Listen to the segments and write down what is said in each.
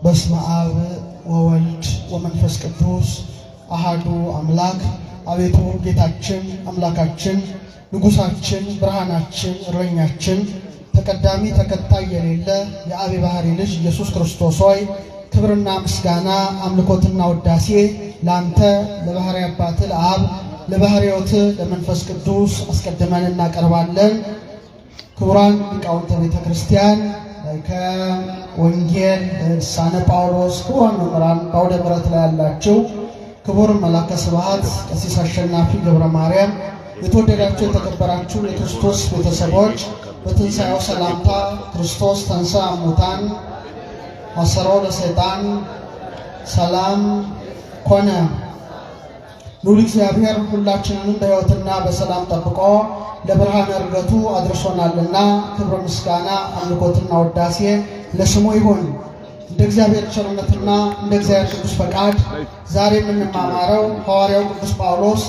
በስመ አብ ወወልድ ወመንፈስ ቅዱስ አሐዱ አምላክ። አቤቱ ጌታችን አምላካችን ንጉሳችን ብርሃናችን እረኛችን ተቀዳሚ ተከታይ የሌለ የአብ ባህሪ ልጅ ኢየሱስ ክርስቶስ ሆይ ክብርና ምስጋና አምልኮትና ውዳሴ ላንተ ለባህሪ አባት ለአብ ለባህሪ ሕይወት ለመንፈስ ቅዱስ አስቀድመን እናቀርባለን። ክቡራን ሊቃውንተ ቤተ ክርስቲያን ከወንጌል ልሳነ ጳውሎስ ክቡራን መምህራን በአውደ ምሕረት ላይ ያላችሁ ክቡር መላከ ስብሐት ቀሲስ አሸናፊ ገብረ ማርያም፣ የተወደዳችሁ የተከበራችሁ የክርስቶስ ቤተሰቦች በትንሣኤው ሰላምታ ክርስቶስ ተንሥአ እሙታን አሰሮ ለሰይጣን ሰላም ኮነ። ልዑል እግዚአብሔር ሁላችንንም በሕይወትና በሰላም ጠብቆ ለብርሃነ ዕርገቱ አድርሶናልና ክብር ምስጋና አምልኮትና ውዳሴ ለስሙ ይሁን። እንደ እግዚአብሔር ቸርነትና እንደ እግዚአብሔር ቅዱስ ፈቃድ ዛሬ የምንማማረው ሐዋርያው ቅዱስ ጳውሎስ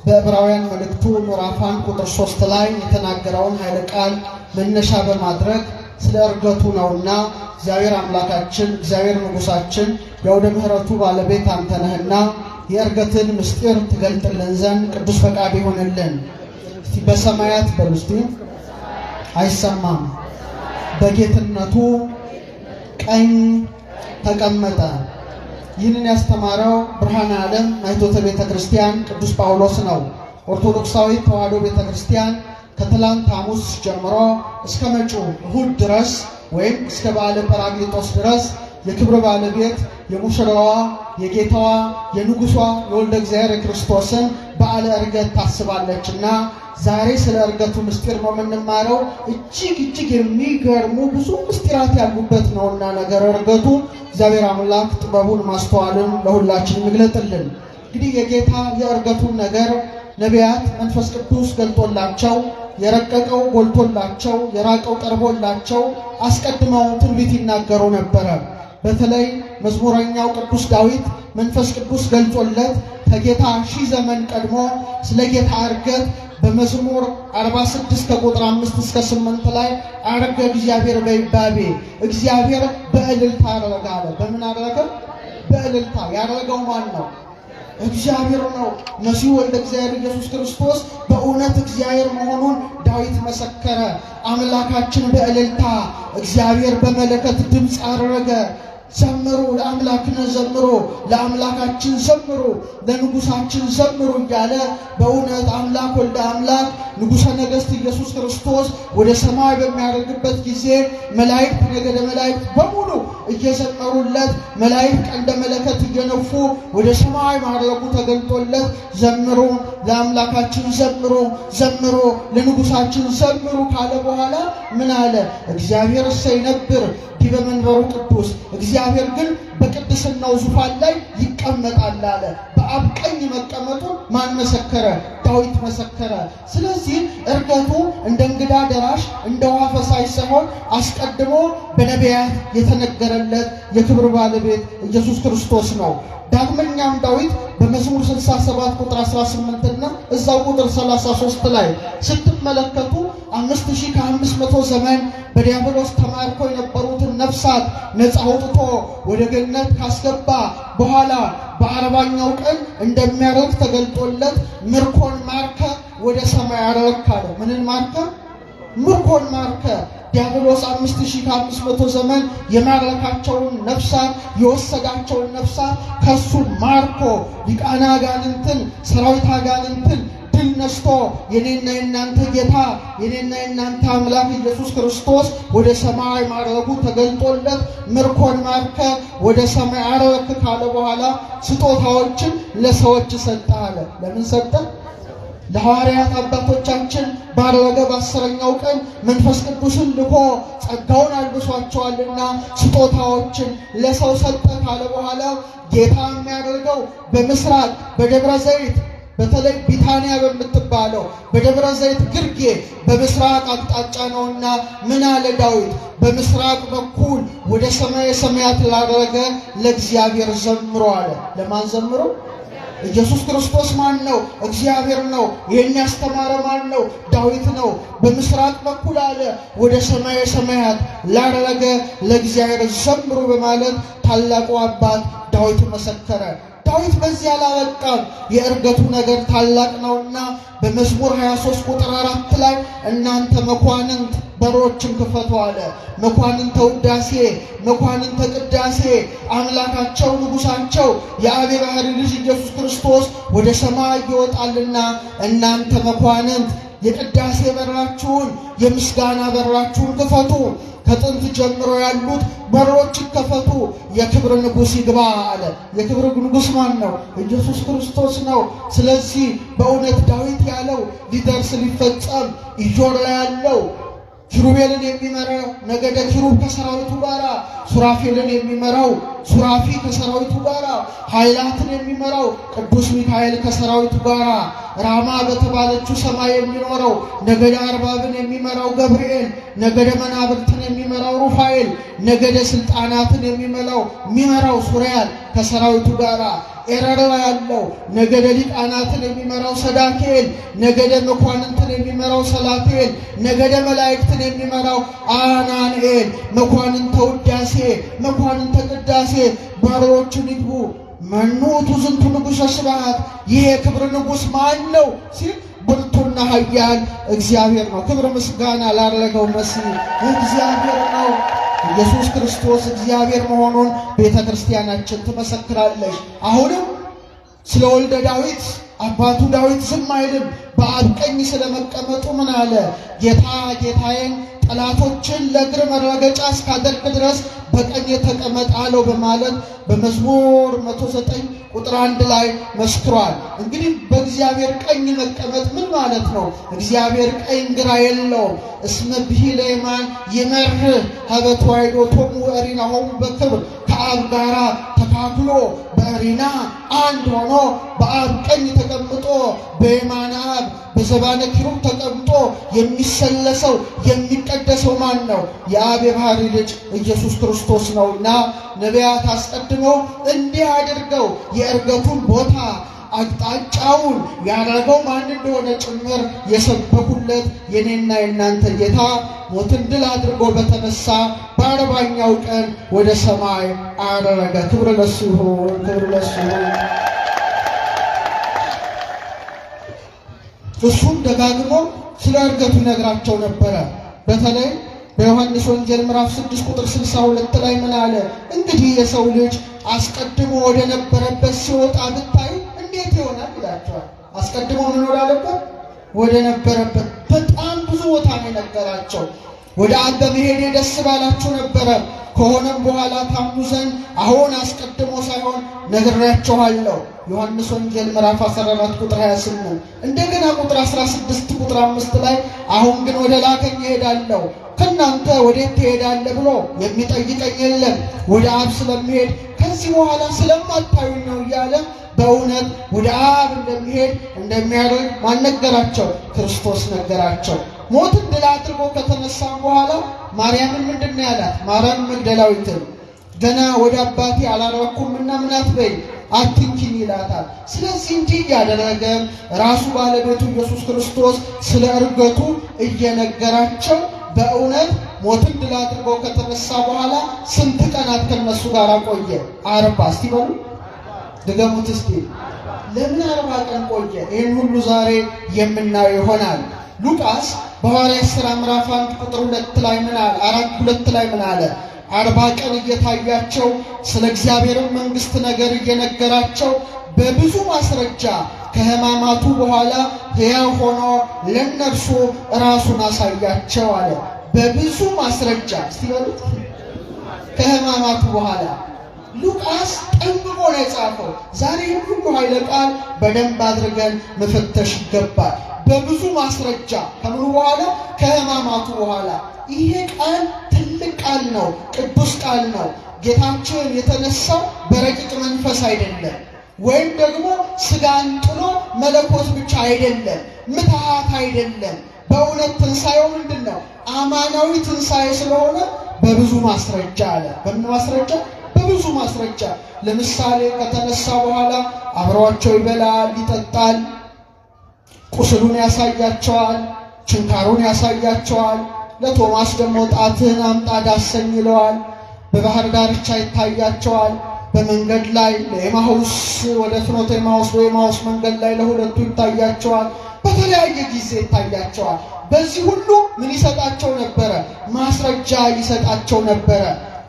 በዕብራውያን መልእክቱ ምዕራፍ 1 ቁጥር 3 ላይ የተናገረውን ኃይለ ቃል መነሻ በማድረግ ስለ ዕርገቱ ነውና እግዚአብሔር አምላካችን እግዚአብሔር ንጉሳችን የአውደ ምሕረቱ ባለቤት አንተ ነህና የዕርገትን ምስጢር ትገልጥልን ዘንድ ቅዱስ ፈቃድ ይሆንልን። እስቲ በሰማያት በሉ እስቲ አይሰማም። በጌትነቱ ቀኝ ተቀመጠ። ይህንን ያስተማረው ብርሃነ ዓለም ማኅቶተ ቤተ ክርስቲያን ቅዱስ ጳውሎስ ነው። ኦርቶዶክሳዊ ተዋሕዶ ቤተ ክርስቲያን ከትላንት ሐሙስ ጀምሮ እስከ መጪው እሁድ ድረስ ወይም እስከ በዓለ ጰራቅሊጦስ ድረስ የክብር ባለቤት የሙሽራዋ የጌታዋ የንጉሷ የወልደ እግዚአብሔር የክርስቶስን በዓለ ዕርገት ታስባለችና ዛሬ ስለ ዕርገቱ ምስጢር ነው የምንማረው። እጅግ የሚገርሙ ብዙ ምስጢራት ያሉበት ነውና ነገር ዕርገቱ እግዚአብሔር አምላክ ጥበቡን ማስተዋልን ለሁላችን ይግለጥልን። እንግዲህ የጌታ የዕርገቱን ነገር ነቢያት መንፈስ ቅዱስ ገልጦላቸው የረቀቀው ጎልቶላቸው የራቀው ቀርቦላቸው አስቀድመው ትንቢት ይናገሩ ነበረ። በተለይ መዝሙረኛው ቅዱስ ዳዊት መንፈስ ቅዱስ ገልጾለት ከጌታ 1000 ዘመን ቀድሞ ስለ ጌታ ዕርገት በመዝሙር 46 ከቁጥር 5 እስከ 8 ላይ አረገ እግዚአብሔር በይባቤ እግዚአብሔር በእልልታ አረገ አለ። በምን አረገ? በእልልታ። ያረገው ማን ነው? እግዚአብሔር ነው። መሲሁ ወልደ እግዚአብሔር ኢየሱስ ክርስቶስ በእውነት እግዚአብሔር መሆኑን ዳዊት መሰከረ። አምላካችን በእልልታ እግዚአብሔር በመለከት ድምፅ አረገ። ዘምሩ ለአምላክነ ዘምሩ፣ ለአምላካችን ዘምሩ፣ ለንጉሳችን ዘምሩ እያለ በእውነት አምላክ ወልደ አምላክ ንጉሠ ነገሥት ኢየሱስ ክርስቶስ ወደ ሰማይ በሚያደርግበት ጊዜ መላእክት ነገደ መላእክት በሙሉ እየዘመሩለት መላእክት ቀንደ መለከት እየነፉ ወደ ሰማይ ማድረጉ ተገልጦለት ዘምሩ ለአምላካችን ዘምሩ፣ ዘምሩ ለንጉሳችን ዘምሩ ካለ በኋላ ምን አለ? እግዚአብሔር ይነብር ዲበ መንበሩ ቅዱስ፣ እግዚአብሔር ግን በቅድስናው ዙፋን ላይ ይቀመጣል አለ። በአብ ቀኝ መቀመጡን ማን መሰከረ? ዳዊት መሰከረ። ስለዚህ ዕርገቱ እንደ እንግዳ ደራሽ እንደ ውሃ ፈሳሽ ሳይሆን አስቀድሞ በነቢያት የተነገረለት የክብር ባለቤት ኢየሱስ ክርስቶስ ነው። ዳግመኛም ዳዊት በመዝሙር 67 ቁጥር 18 እና እዛው ቁጥር 33 ላይ ስትመለከቱ 5500 ዘመን በዲያብሎስ ተማርከው የነበሩትን ነፍሳት ነፃ አውጥቶ ወደ ገነት ካስገባ በኋላ በ40ኛው ቀን እንደሚያረግ ተገልጦለት ምርኮን ማርከ ወደ ሰማይ አረግ አለ። ምንን ማርከ? ምርኮን ማርከ። ዲያብሎስ 5500 ዘመን የማረካቸውን ነፍሳት የወሰዳቸውን ነፍሳት ከሱ ማርኮ ሊቃነ አጋንንትን ሰራዊት አጋንንትን ድል ነስቶ የኔና የናንተ ጌታ የኔና የናንተ አምላክ ኢየሱስ ክርስቶስ ወደ ሰማይ ማረጉ ተገልጦለት ምርኮን ማርከ ወደ ሰማይ አረክ ካለ በኋላ ስጦታዎችን ለሰዎች ሰጠ አለ። ለምን ሰጠ? ለሐዋርያት አባቶቻችን ባረገ በ10ኛው ቀን መንፈስ ቅዱስን ልኮ ጸጋውን አልብሷቸዋልና ስጦታዎችን ለሰው ሰጠ ካለ በኋላ ጌታ የሚያደርገው በምስራቅ በደብረ ዘይት በተለይ ቢታንያ በምትባለው በደብረ ዘይት ግርጌ በምስራቅ አቅጣጫ ነውና ምን አለ ዳዊት? በምስራቅ በኩል ወደ ሰማየ ሰማያት ላደረገ ለእግዚአብሔር ዘምሮ አለ። ለማን ዘምሮ? ኢየሱስ ክርስቶስ ማን ነው? እግዚአብሔር ነው። ይህን ያስተማረ ማን ነው? ዳዊት ነው። በምስራቅ በኩል አለ ወደ ሰማየ ሰማያት ላረገ ለእግዚአብሔር ዘምሩ በማለት ታላቁ አባት ዳዊት መሰከረ። ዳዊት በዚህ አላበቃም። የእርገቱ ነገር ታላቅ ነውና በመዝሙር 23 ቁጥር 4 ላይ እናንተ መኳንንት በሮችን ክፈቱ አለ። መኳንንተ ውዳሴ፣ መኳንንተ ቅዳሴ አምላካቸው ንጉሳቸው የአብ የባሕርይ ልጅ ኢየሱስ ክርስቶስ ወደ ሰማይ ይወጣልና እናንተ መኳንንት የቅዳሴ በራችሁን የምስጋና በራችሁን ክፈቱ። ከጥንት ጀምሮ ያሉት በሮች ይከፈቱ፣ የክብር ንጉሥ ይግባ አለ። የክብር ንጉሥ ማን ነው? ኢየሱስ ክርስቶስ ነው። ስለዚህ በእውነት ዳዊት ያለው ሊደርስ ሊፈጸም ኢዮር ላይ ያለው ኪሩቤልን የሚመራው ነገደ ኪሩብ ከሰራዊቱ ጋራ፣ ሱራፌልን የሚመራው ሱራፊ ከሰራዊቱ ጋራ፣ ኃይላትን የሚመራው ቅዱስ ሚካኤል ከሰራዊቱ ጋራ፣ ራማ በተባለችው ሰማይ የሚኖረው ነገደ አርባብን የሚመራው ገብርኤል፣ ነገደ መናብርትን የሚመራው ሩፋኤል፣ ነገደ ስልጣናትን የሚመራው ሱሪያል ከሰራዊቱ ጋራ፣ ኤረር ያለው ነገደ ሊቃናትን የሚመራው ሰዳኬል፣ ነገደ መኳንንትን የሚመራው ሰላቴል፣ ነገደ መላእክትን የሚመራው አናንኤል፣ መኳንንተ ውዳሴ፣ መኳንንተ ቅዳሴ ባሮቹን ይግቡ። መኑ ውእቱ ዝንቱ ንጉሠ ስብሐት፣ ይህ የክብር ንጉሥ ማን ነው ሲል ብርቱና ኃያል እግዚአብሔር ነው። ክብር ምስጋና ላረገው መሲህ እግዚአብሔር ነው። ኢየሱስ ክርስቶስ እግዚአብሔር መሆኑን ቤተ ክርስቲያናችን ትመሰክራለች። አሁንም ስለ ወልደ ዳዊት አባቱ ዳዊት ዝም አይልም። በአብ ቀኝ ስለመቀመጡ ምን አለ? ጌታ ጌታዬን ጠላቶችን ለእግር መረገጫ እስካደርግ ድረስ በቀኝ ተቀመጥ አለው በማለት በመዝሙር 109 ቁጥር 1 ላይ መስክሯል። እንግዲህ በእግዚአብሔር ቀኝ መቀመጥ ምን ማለት ነው? እግዚአብሔር ቀኝ ግራ የለውም። እስመ ብሂለ የማን ይመርህ ሀበ ተዋሕዶቶሙ ወእሪናሆሙ በክብር ከአብ ጋራ ተካክሎ በእሪና አንድ ሆኖ በአብ ቀኝ ተቀምጦ በየማነ አብ በዘባነ ኪሩብ ተቀምጦ የሚሰለሰው የሚቀደሰው ማን ነው? የአብ የባሕርይ ልጅ ኢየሱስ ክርስቶስ ነውና ነቢያት አስቀድመው እንዲህ አድርገው የእርገቱን ቦታ አቅጣጫውን ያደረገው ማን እንደሆነ ጭምር የሰበኩለት የኔና የናንተ ጌታ ሞትን ድል አድርጎ በተነሳ በ40ኛው ቀን ወደ ሰማይ አረገ። ክብር ለሱ ይሁን፣ ክብር ለሱ ይሁን። እሱም ደጋግሞ ስለ እርገቱ ይነግራቸው ነበረ። በተለይ በዮሐንስ ወንጌል ምዕራፍ 6 ቁጥር 62 ላይ ምን አለ? እንግዲህ የሰው ልጅ አስቀድሞ ወደ ነበረበት ሲወጣ ብታይ እንዴት ይሆናል ይላቸዋል። አስቀድሞ ምን ወዳለበት? ወደ ነበረበት። በጣም ብዙ ቦታ ነው የነገራቸው። ወደ አብ በመሄዴ ደስ ባላችሁ ነበረ፣ ከሆነም በኋላ ታምኑ ዘንድ አሁን አስቀድሞ ሳይሆን ነግሬያችኋለሁ። ዮሐንስ ወንጌል ምዕራፍ 14 ቁጥር 28። እንደገና ቁጥር 16 ቁጥር 5 ላይ አሁን ግን ወደ ላከኝ እሄዳለሁ፣ ከእናንተ ወዴት ትሄዳለህ ብሎ የሚጠይቀኝ የለም፣ ወደ አብ ስለሚሄድ ከዚህ በኋላ ስለማታዩኝ ነው እያለ በእውነት ወደ አብ እንደሚሄድ እንደሚያደርግ ማን ነገራቸው? ክርስቶስ ነገራቸው። ሞትን ድል አድርጎ ከተነሳ በኋላ ማርያምን ምንድን ነው ያላት? ማርያም መግደላዊትን ገና ወደ አባቴ አላረኩምና ምን አትበይ አትንኪኝ ይላታል። ስለዚህ እንዲህ እያደረገ ራሱ ባለቤቱ ኢየሱስ ክርስቶስ ስለ እርገቱ እየነገራቸው በእውነት ሞትን ድል አድርጎ ከተነሳ በኋላ ስንት ቀናት ከነሱ ጋር ቆየ? 40። እስቲ በሉ ድገሙት እስቲ። ለምን 40 ቀን ቆየ? ይህን ሁሉ ዛሬ የምናየው ይሆናል። ሉቃስ በሐዋርያት ሥራ ምዕራፍ 1 ቁጥር 2 ላይ ምን አለ? 4:2 ላይ ምን አለ? 40 ቀን እየታያቸው ስለ እግዚአብሔር መንግሥት ነገር እየነገራቸው በብዙ ማስረጃ ከሕማማቱ በኋላ ሕያው ሆኖ ለእነርሱ ራሱን አሳያቸው አለ። በብዙ ማስረጃ እስቲ በሉት። ከሕማማቱ በኋላ ሉቃስ ጠንቅቆ ነው የጻፈው። ዛሬ ሁሉ ኃይለ ቃል በደንብ አድርገን መፈተሽ ይገባል። በብዙ ማስረጃ ከምኑ በኋላ? ከሕማማቱ በኋላ። ይሄ ቃል ትልቅ ቃል ነው፣ ቅዱስ ቃል ነው። ጌታችን የተነሳው በረቂቅ መንፈስ አይደለም፣ ወይም ደግሞ ሥጋን ጥሎ መለኮት ብቻ አይደለም፣ ምትሃት አይደለም። በእውነት ትንሣኤው ምንድን ነው? አማናዊ ትንሣኤ ስለሆነ በብዙ ማስረጃ አለ። በምን ማስረጃ? በብዙ ማስረጃ። ለምሳሌ ከተነሳ በኋላ አብሯቸው ይበላል፣ ይጠጣል፣ ቁስሉን ያሳያቸዋል፣ ችንካሩን ያሳያቸዋል። ለቶማስ ደግሞ ጣትህን አምጣ ዳሰኝ ይለዋል። በባህር ዳርቻ ይታያቸዋል። በመንገድ ላይ ለኤማሁስ ወደ ፍኖተ ኤማሁስ በኤማሁስ መንገድ ላይ ለሁለቱ ይታያቸዋል። በተለያየ ጊዜ ይታያቸዋል። በዚህ ሁሉ ምን ይሰጣቸው ነበረ? ማስረጃ ይሰጣቸው ነበረ።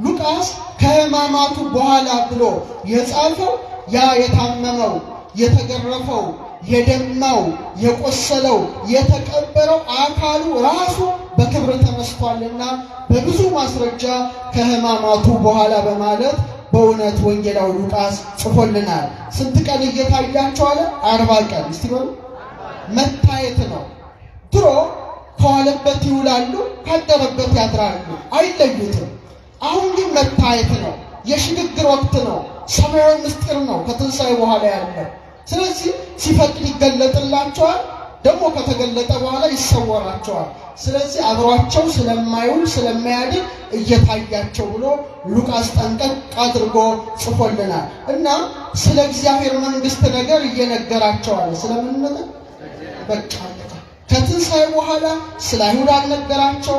ሉቃስ ከሕማማቱ በኋላ ብሎ የጻፈው ያ የታመመው፣ የተገረፈው፣ የደማው፣ የቆሰለው፣ የተቀበረው አካሉ ራሱ በክብር ተነስቷልና በብዙ ማስረጃ ከሕማማቱ በኋላ በማለት በእውነት ወንጌላዊ ሉቃስ ጽፎልናል። ስንት ቀን እየታያቸው አለ? 40 ቀን። እስቲ በሉ መታየት ነው። ድሮ ከዋለበት ይውላሉ፣ ካደረበት ያድራሉ፣ አይለዩትም። አሁን ግን መታየት ነው። የሽግግር ወቅት ነው። ሰማያዊ ምስጢር ነው ከትንሣኤ በኋላ ያለ። ስለዚህ ሲፈቅድ ይገለጥላቸዋል፣ ደግሞ ከተገለጠ በኋላ ይሰወራቸዋል። ስለዚህ አብሯቸው ስለማይውል ስለማያድር እየታያቸው ብሎ ሉቃስ ጠንቀቅ አድርጎ ጽፎልናል። እና ስለ እግዚአብሔር መንግሥት ነገር እየነገራቸዋል። ስለምን ነገር በቃ ከትንሣኤ በኋላ ስለ አይሁድ አልነገራቸው፣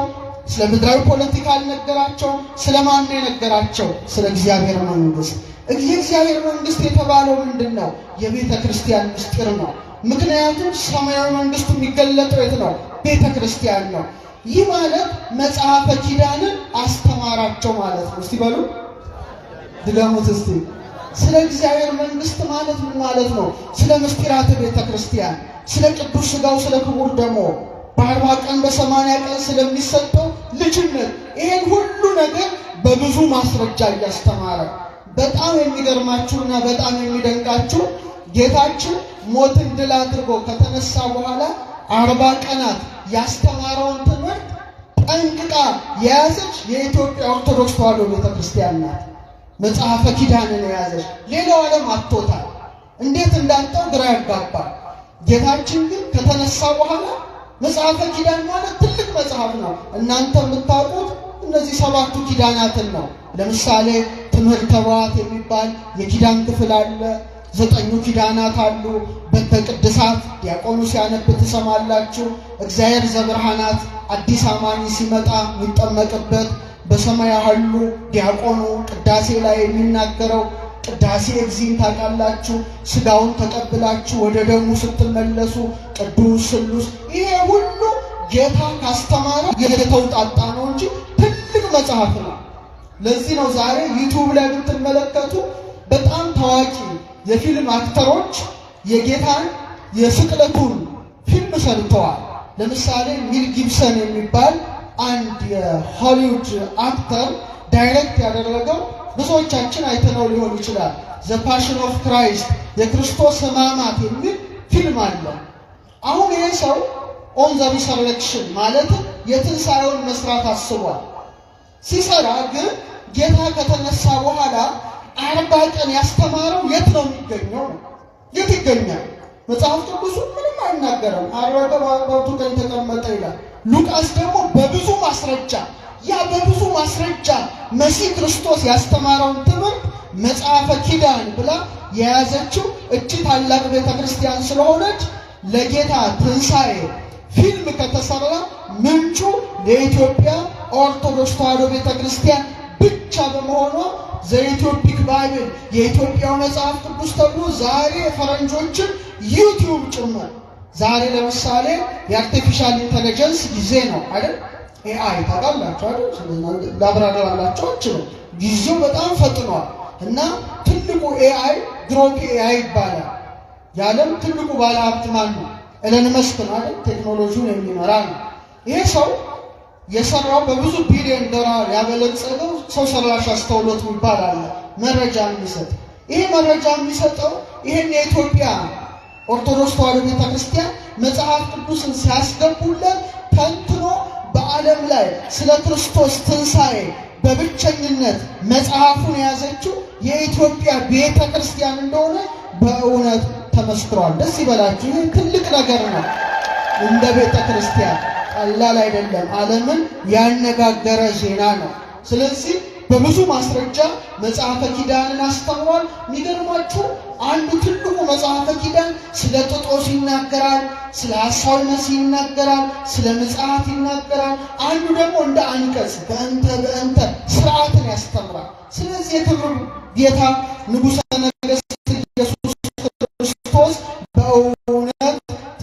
ስለ ምድራዊ ፖለቲካ አልነገራቸው። ስለ ማን የነገራቸው? ስለ እግዚአብሔር መንግሥት። የእግዚአብሔር መንግሥት የተባለው ምንድን ነው? የቤተ ክርስቲያን ምስጢር ነው። ምክንያቱም ሰማያዊ መንግሥቱ የሚገለጠው የት ነው? ቤተ ክርስቲያን ነው። ይህ ማለት መጽሐፈ ኪዳንን አስተማራቸው ማለት ነው። እስቲ በሉ ድገሙት እስቲ። ስለ እግዚአብሔር መንግሥት ማለት ምን ማለት ነው? ስለ ምስጢራተ ቤተ ክርስቲያን፣ ስለ ቅዱስ ሥጋው ስለ ክቡር ደሙ በ40 ቀን በ80 ቀን ስለሚሰጠው ልጅነት፣ ይሄን ሁሉ ነገር በብዙ ማስረጃ እያስተማረ በጣም የሚገርማችሁና በጣም የሚደንቃችሁ ጌታችን ሞትን ድል አድርጎ ከተነሳ በኋላ 40 ቀናት ያስተማረውን ትምህርት ጠንቅቃ የያዘች የኢትዮጵያ ኦርቶዶክስ ተዋሕዶ ቤተክርስቲያን ናት። መጽሐፈ ኪዳንን የያዘች። ሌላው ዓለም አጥቶታል። እንዴት እንዳጣው ግራ ያጋባል። ጌታችን ግን ከተነሳ በኋላ መጽሐፈ ኪዳን ማለት ትልቅ መጽሐፍ ነው። እናንተ የምታውቁት እነዚህ 7ቱ ኪዳናትን ነው። ለምሳሌ ትምህርተ ኅቡዓት የሚባል የኪዳን ክፍል አለ። 9ኙ ኪዳናት አሉ። በቅድሳት ዲያቆኑ ሲያነብ ትሰማላችሁ። እግዚአብሔር ዘብርሃናት አዲስ አማኝ ሲመጣ የሚጠመቅበት፣ በሰማይ ያሉ ዲያቆኑ ቅዳሴ ላይ የሚናገረው ቅዳሴ እግዚእን ታውቃላችሁ። ሥጋውን ተቀብላችሁ ወደ ደሙ ስትመለሱ ቅዱስ ስሉስ። ይሄ ሁሉ ጌታ ካስተማረ የተውጣጣ ነው እንጂ ትልቅ መጽሐፍ ነው። ለዚህ ነው ዛሬ ዩቲዩብ ላይ ብትመለከቱ በጣም ታዋቂ የፊልም አክተሮች የጌታን የስቅለቱን ፊልም ሰርተዋል። ለምሳሌ ሚል ጊብሰን የሚባል አንድ የሆሊውድ አክተር ዳይሬክት ያደረገው ብዙዎቻችን አይተነው ሊሆን ይችላል። ዘ ፓሽን ኦፍ ክራይስት የክርስቶስ ሕማማት የሚል ፊልም አለ። አሁን ይሄ ሰው ኦን ዘ ሪሰረክሽን ማለት የትንሣኤውን መስራት አስቧል። ሲሰራ ግን ጌታ ከተነሳ በኋላ 40 ቀን ያስተማረው የት ነው የሚገኘው? የት ይገኛል? መጽሐፍ ቅዱሱ ምንም አይናገርም። 40 ቀን ተቀመጠ ይላል። ሉቃስ ደግሞ በብዙ ማስረጃ በብዙ ማስረጃ መሲህ ክርስቶስ ያስተማረውን ትምህርት መጽሐፈ ኪዳን ብላ የያዘችው እቺ ታላቅ ቤተ ክርስቲያን ስለሆነች ለጌታ ትንሣኤ ፊልም ከተሰራ ምንጩ ለኢትዮጵያ ኦርቶዶክስ ተዋሕዶ ቤተ ክርስቲያን ብቻ በመሆኗ ዘኢትዮፒክ ባይብል የኢትዮጵያው መጽሐፍ ቅዱስ ተብሎ ዛሬ ፈረንጆችን ዩቲዩብ ጭምር ዛሬ ለምሳሌ የአርቲፊሻል ኢንተለጀንስ ጊዜ ነው አይደል? ኤአይ ታውቃላችሁ አይደል? ላብራራላችሁ አልችልም። ጊዜው በጣም ፈጥኗል እና ትልቁ ኤአይ ግሮክ ኤአይ ይባላል። የዓለም ትልቁ ባለሀብት ማን ነው? ኤለን መስክ ነው አይደል? ቴክኖሎጂውን የሚመራ ነው። ይሄ ሰው የሰራው በብዙ ቢሊዮን ዶላር ያበለጸገው ሰው ሰራሽ አስተውሎት የሚባል አለ፣ መረጃ የሚሰጥ። ይሄ መረጃ የሚሰጠው ይሄን የኢትዮጵያ ኦርቶዶክስ ተዋሕዶ ቤተክርስቲያን መጽሐፍ ቅዱስን ሲያስገቡለት ተንትኖ በዓለም ላይ ስለ ክርስቶስ ትንሣኤ በብቸኝነት መጽሐፉን የያዘችው የኢትዮጵያ ቤተ ክርስቲያን እንደሆነ በእውነት ተመስክሯል። ደስ ይበላችሁ። ይህ ትልቅ ነገር ነው። እንደ ቤተ ክርስቲያን ቀላል አይደለም። ዓለምን ያነጋገረ ዜና ነው። ስለዚህ በብዙ ማስረጃ መጽሐፈ ኪዳንን አስተምሯል። የሚገርማችሁ አንዱ ትልቁ መጽሐፈ ኪዳን ስለ ጥጦስ ይናገራል፣ ስለ ሐሳዊ መሲህ ይናገራል፣ ስለ ምጽአት ይናገራል። አንዱ ደግሞ እንደ አንቀጽ በእንተ ስርዓትን ያስተምራል። ስለዚህ የክብር ጌታ ንጉሠ ነገሥት ኢየሱስ ክርስቶስ በእውነት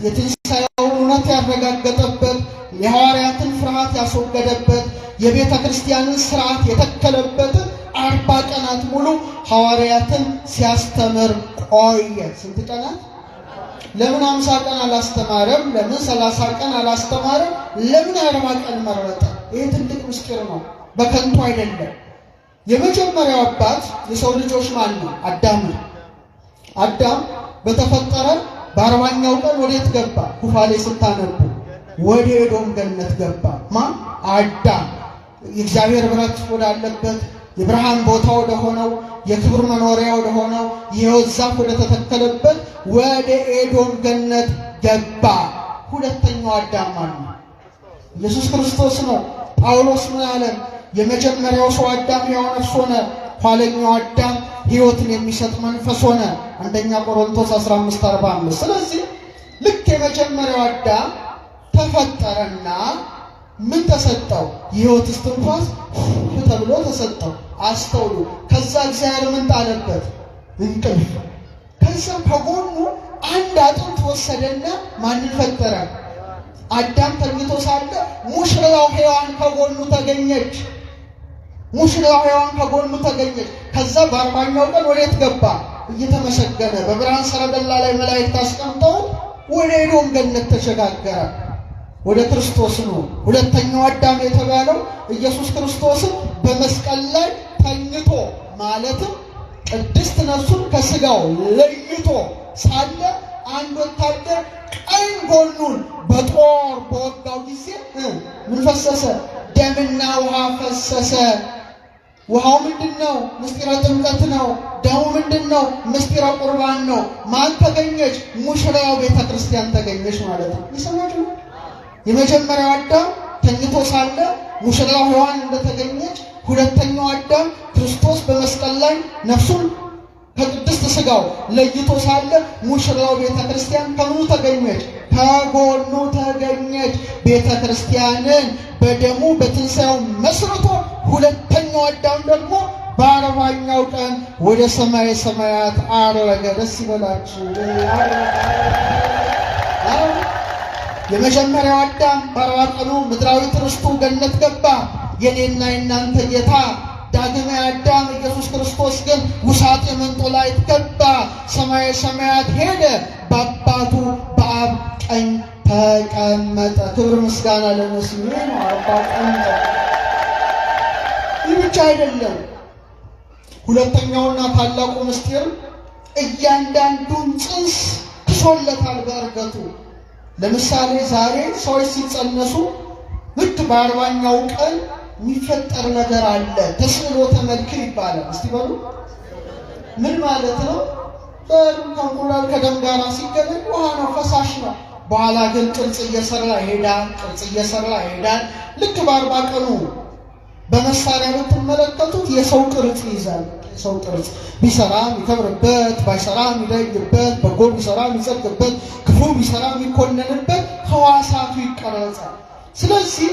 የትንሣኤውን እውነት ያረጋገጠበት፣ የሐዋርያትን ፍርሃት ያስወገደበት፣ የቤተ ክርስቲያንን ስርዓት የተከለበትን 40 ቀናት ሙሉ ሐዋርያትን ሲያስተምር ቆየ። ስንት ቀናት? ለምን 50 ቀን አላስተማረም? ለምን 30 ቀን አላስተማረም? ለምን 40 ቀን መረጠ? ይህ ትልቅ ምስጢር ነው፣ በከንቱ አይደለም። የመጀመሪያው አባት የሰው ልጆች ማን ነው? አዳም ነው። አዳም በተፈጠረ በ40ኛው ቀን ወዴት ገባ? ኩፋሌ ስታነቡ ወደ ኤዶም ገነት ገባ። ማን? አዳም። የእግዚአብሔር ብረት ወዳለበት የብርሃን ቦታ ወደ ሆነው የክብር መኖሪያ ወደ ሆነው የሕይወት ዛፍ ወደ ተተከለበት ወደ ኤዶም ገነት ገባ። ሁለተኛው አዳም ማለት ነው ኢየሱስ ክርስቶስ ነው። ጳውሎስ ምን አለ? የመጀመሪያው ሰው አዳም ሕያው ነፍስ ሆነ፣ ኋለኛው አዳም ሕይወትን የሚሰጥ መንፈስ ሆነ። አንደኛ ቆሮንቶስ 15:45። ስለዚህ ልክ የመጀመሪያው አዳም ተፈጠረና ምን ተሰጠው? የሕይወት እስትንፋስ ተብሎ ተሰጠው። አስተውሉ። ከዛ እግዚአብሔር ምን ጣለበት? እንቅልፍ። ከዛ ከጎኑ አንድ አጥንት ወሰደና ማንን ፈጠረ? አዳም ተኝቶ ሳለ ሙሽራው ሔዋን ከጎኑ ተገኘች። ሙሽራው ሔዋን ከጎኑ ተገኘች። ከዛ በ40ኛው ቀን ወዴት ገባ? እየተመሰገነ በብርሃን ሰረገላ ላይ መላእክት አስቀምጠው ወደ ኤዶም ገነት ተሸጋገረ። ወደ ክርስቶስ ነው። ሁለተኛው አዳም የተባለው ኢየሱስ ክርስቶስን በመስቀል ላይ ተኝቶ ማለትም ቅድስት ነፍሱን ከስጋው ለይቶ ሳለ አንድ ወታደር ቀኝ ጎኑን በጦር በወጋው ጊዜ ምን ፈሰሰ? ደምና ውሃ ፈሰሰ። ውሃው ምንድነው? ምስጢረ ጥምቀት ነው። ደሙ ምንድነው? ምስጢረ ቁርባን ነው። ማን ተገኘች? ሙሽራው ቤተ ክርስቲያን ተገኘች ማለት ነው። ይሰማችሁ? የመጀመሪያው አዳም ተኝቶ ሳለ ሙሽራው ሔዋን እንደተገኘች፣ ሁለተኛው አዳም ክርስቶስ በመስቀል ላይ ነፍሱን ከቅድስት ስጋው ለይቶ ሳለ ሙሽራው ቤተ ክርስቲያን ከምኑ ተገኘች? ከጎኑ ተገኘች። ቤተ ክርስቲያንን በደሙ በትንሣኤው መስርቶ ሁለተኛው አዳም ደግሞ በ40ኛው ቀን ወደ ሰማየ ሰማያት አረገ። ደስ ይበላችሁ። የመጀመሪያው አዳም በ40 ቀኑ ምድራዊት ርስቱ ገነት ገባ። የኔና የናንተ ጌታ ዳግማዊ አዳም ኢየሱስ ክርስቶስ ግን ውሳጤ መንጦላዕት ገባ። ሰማየ ሰማያት ሄደ፣ በአባቱ በአብ ቀኝ ተቀመጠ። ክብር ምስጋና ለነሱ ነው። 40 ቀን ይህ ብቻ አይደለም። ሁለተኛውና ታላቁ ምስጢር እያንዳንዱን ጽንስ ክሶለታል በእርገቱ። ለምሳሌ ዛሬ ሰዎች ሲጸነሱ ልክ በ40ኛው ቀን የሚፈጠር ነገር አለ። ተስዕሎተ መልክዕ ይባላል። እስቲ በሉ ምን ማለት ነው? ከእንቁላል ከደም ጋር ሲገናኝ ውሃ ነው፣ ፈሳሽ ነው። በኋላ ግን ቅርጽ እየሰራ ይሄዳል፣ ቅርጽ እየሰራ ይሄዳል። ልክ በ40 ቀኑ በመሳሪያ ብትመለከቱት የሰው ቅርጽ ይይዛል። የሰው ቅርጽ ቢሰራ የሚከብርበት፣ ባይሰራ የሚለይበት፣ በጎ ቢሰራ የሚጸድቅበት፣ ክፉ ቢሰራ የሚኮነንበት ሕዋሳቱ ይቀረጻል። ስለዚህ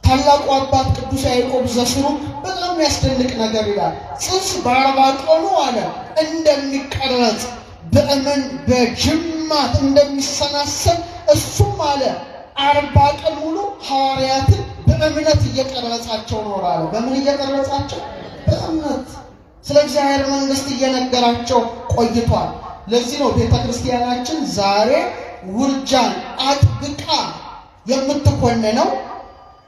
ታላቁ አባት ቅዱስ ያዕቆብ ዘስሩግ በጣም የሚያስደንቅ ነገር ይላል። ጽንስ በ40 ቀኑ አለ እንደሚቀረጽ በእመን በጅማት እንደሚሰናሰል እሱም አለ 40 ቀን ሙሉ ሐዋርያትን በእምነት እየቀረጻቸው ኖራለ። በምን እየቀረጻቸው? በእምነት ስለ እግዚአብሔር መንግሥት እየነገራቸው ቆይቷል። ለዚህ ነው ቤተ ክርስቲያናችን ዛሬ ውርጃን አጥብቃ የምትኮንነው።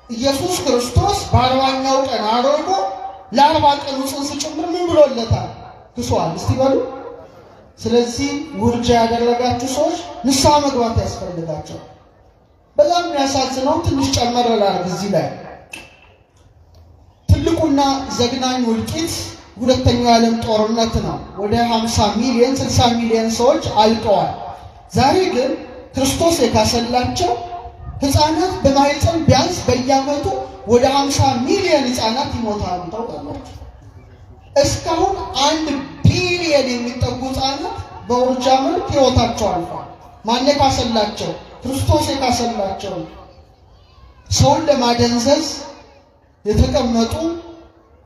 ኢየሱስ ክርስቶስ በ40ኛው ቀን አድርጎ ለ40 ቀኑ ጽንስ ጭምር ምን ብሎለታል? ክሷል። እስቲ በሉ። ስለዚህ ውርጃ ያደረጋችሁ ሰዎች ንስሐ መግባት ያስፈልጋቸው። በጣም የሚያሳዝነው ትንሽ ጨመር ላድርግ እዚህ ላይ ትልቁና ዘግናኝ ውልቂት ሁለተኛው የዓለም ጦርነት ነው። ወደ 50 ሚሊዮን 60 ሚሊዮን ሰዎች አልቀዋል። ዛሬ ግን ክርስቶስ የካሰላቸው ሕፃናት በማህፀን ቢያንስ በየዓመቱ ወደ 50 ሚሊዮን ሕፃናት ይሞታሉ። ታውቃላችሁ? እስካሁን 1 ቢሊዮን የሚጠጉ ሕፃናት በውርጃ መልክ ሕይወታቸው አልፏል። ማን የካሰላቸው? ክርስቶስ የካሰላቸው። ሰውን ለማደንዘዝ የተቀመጡ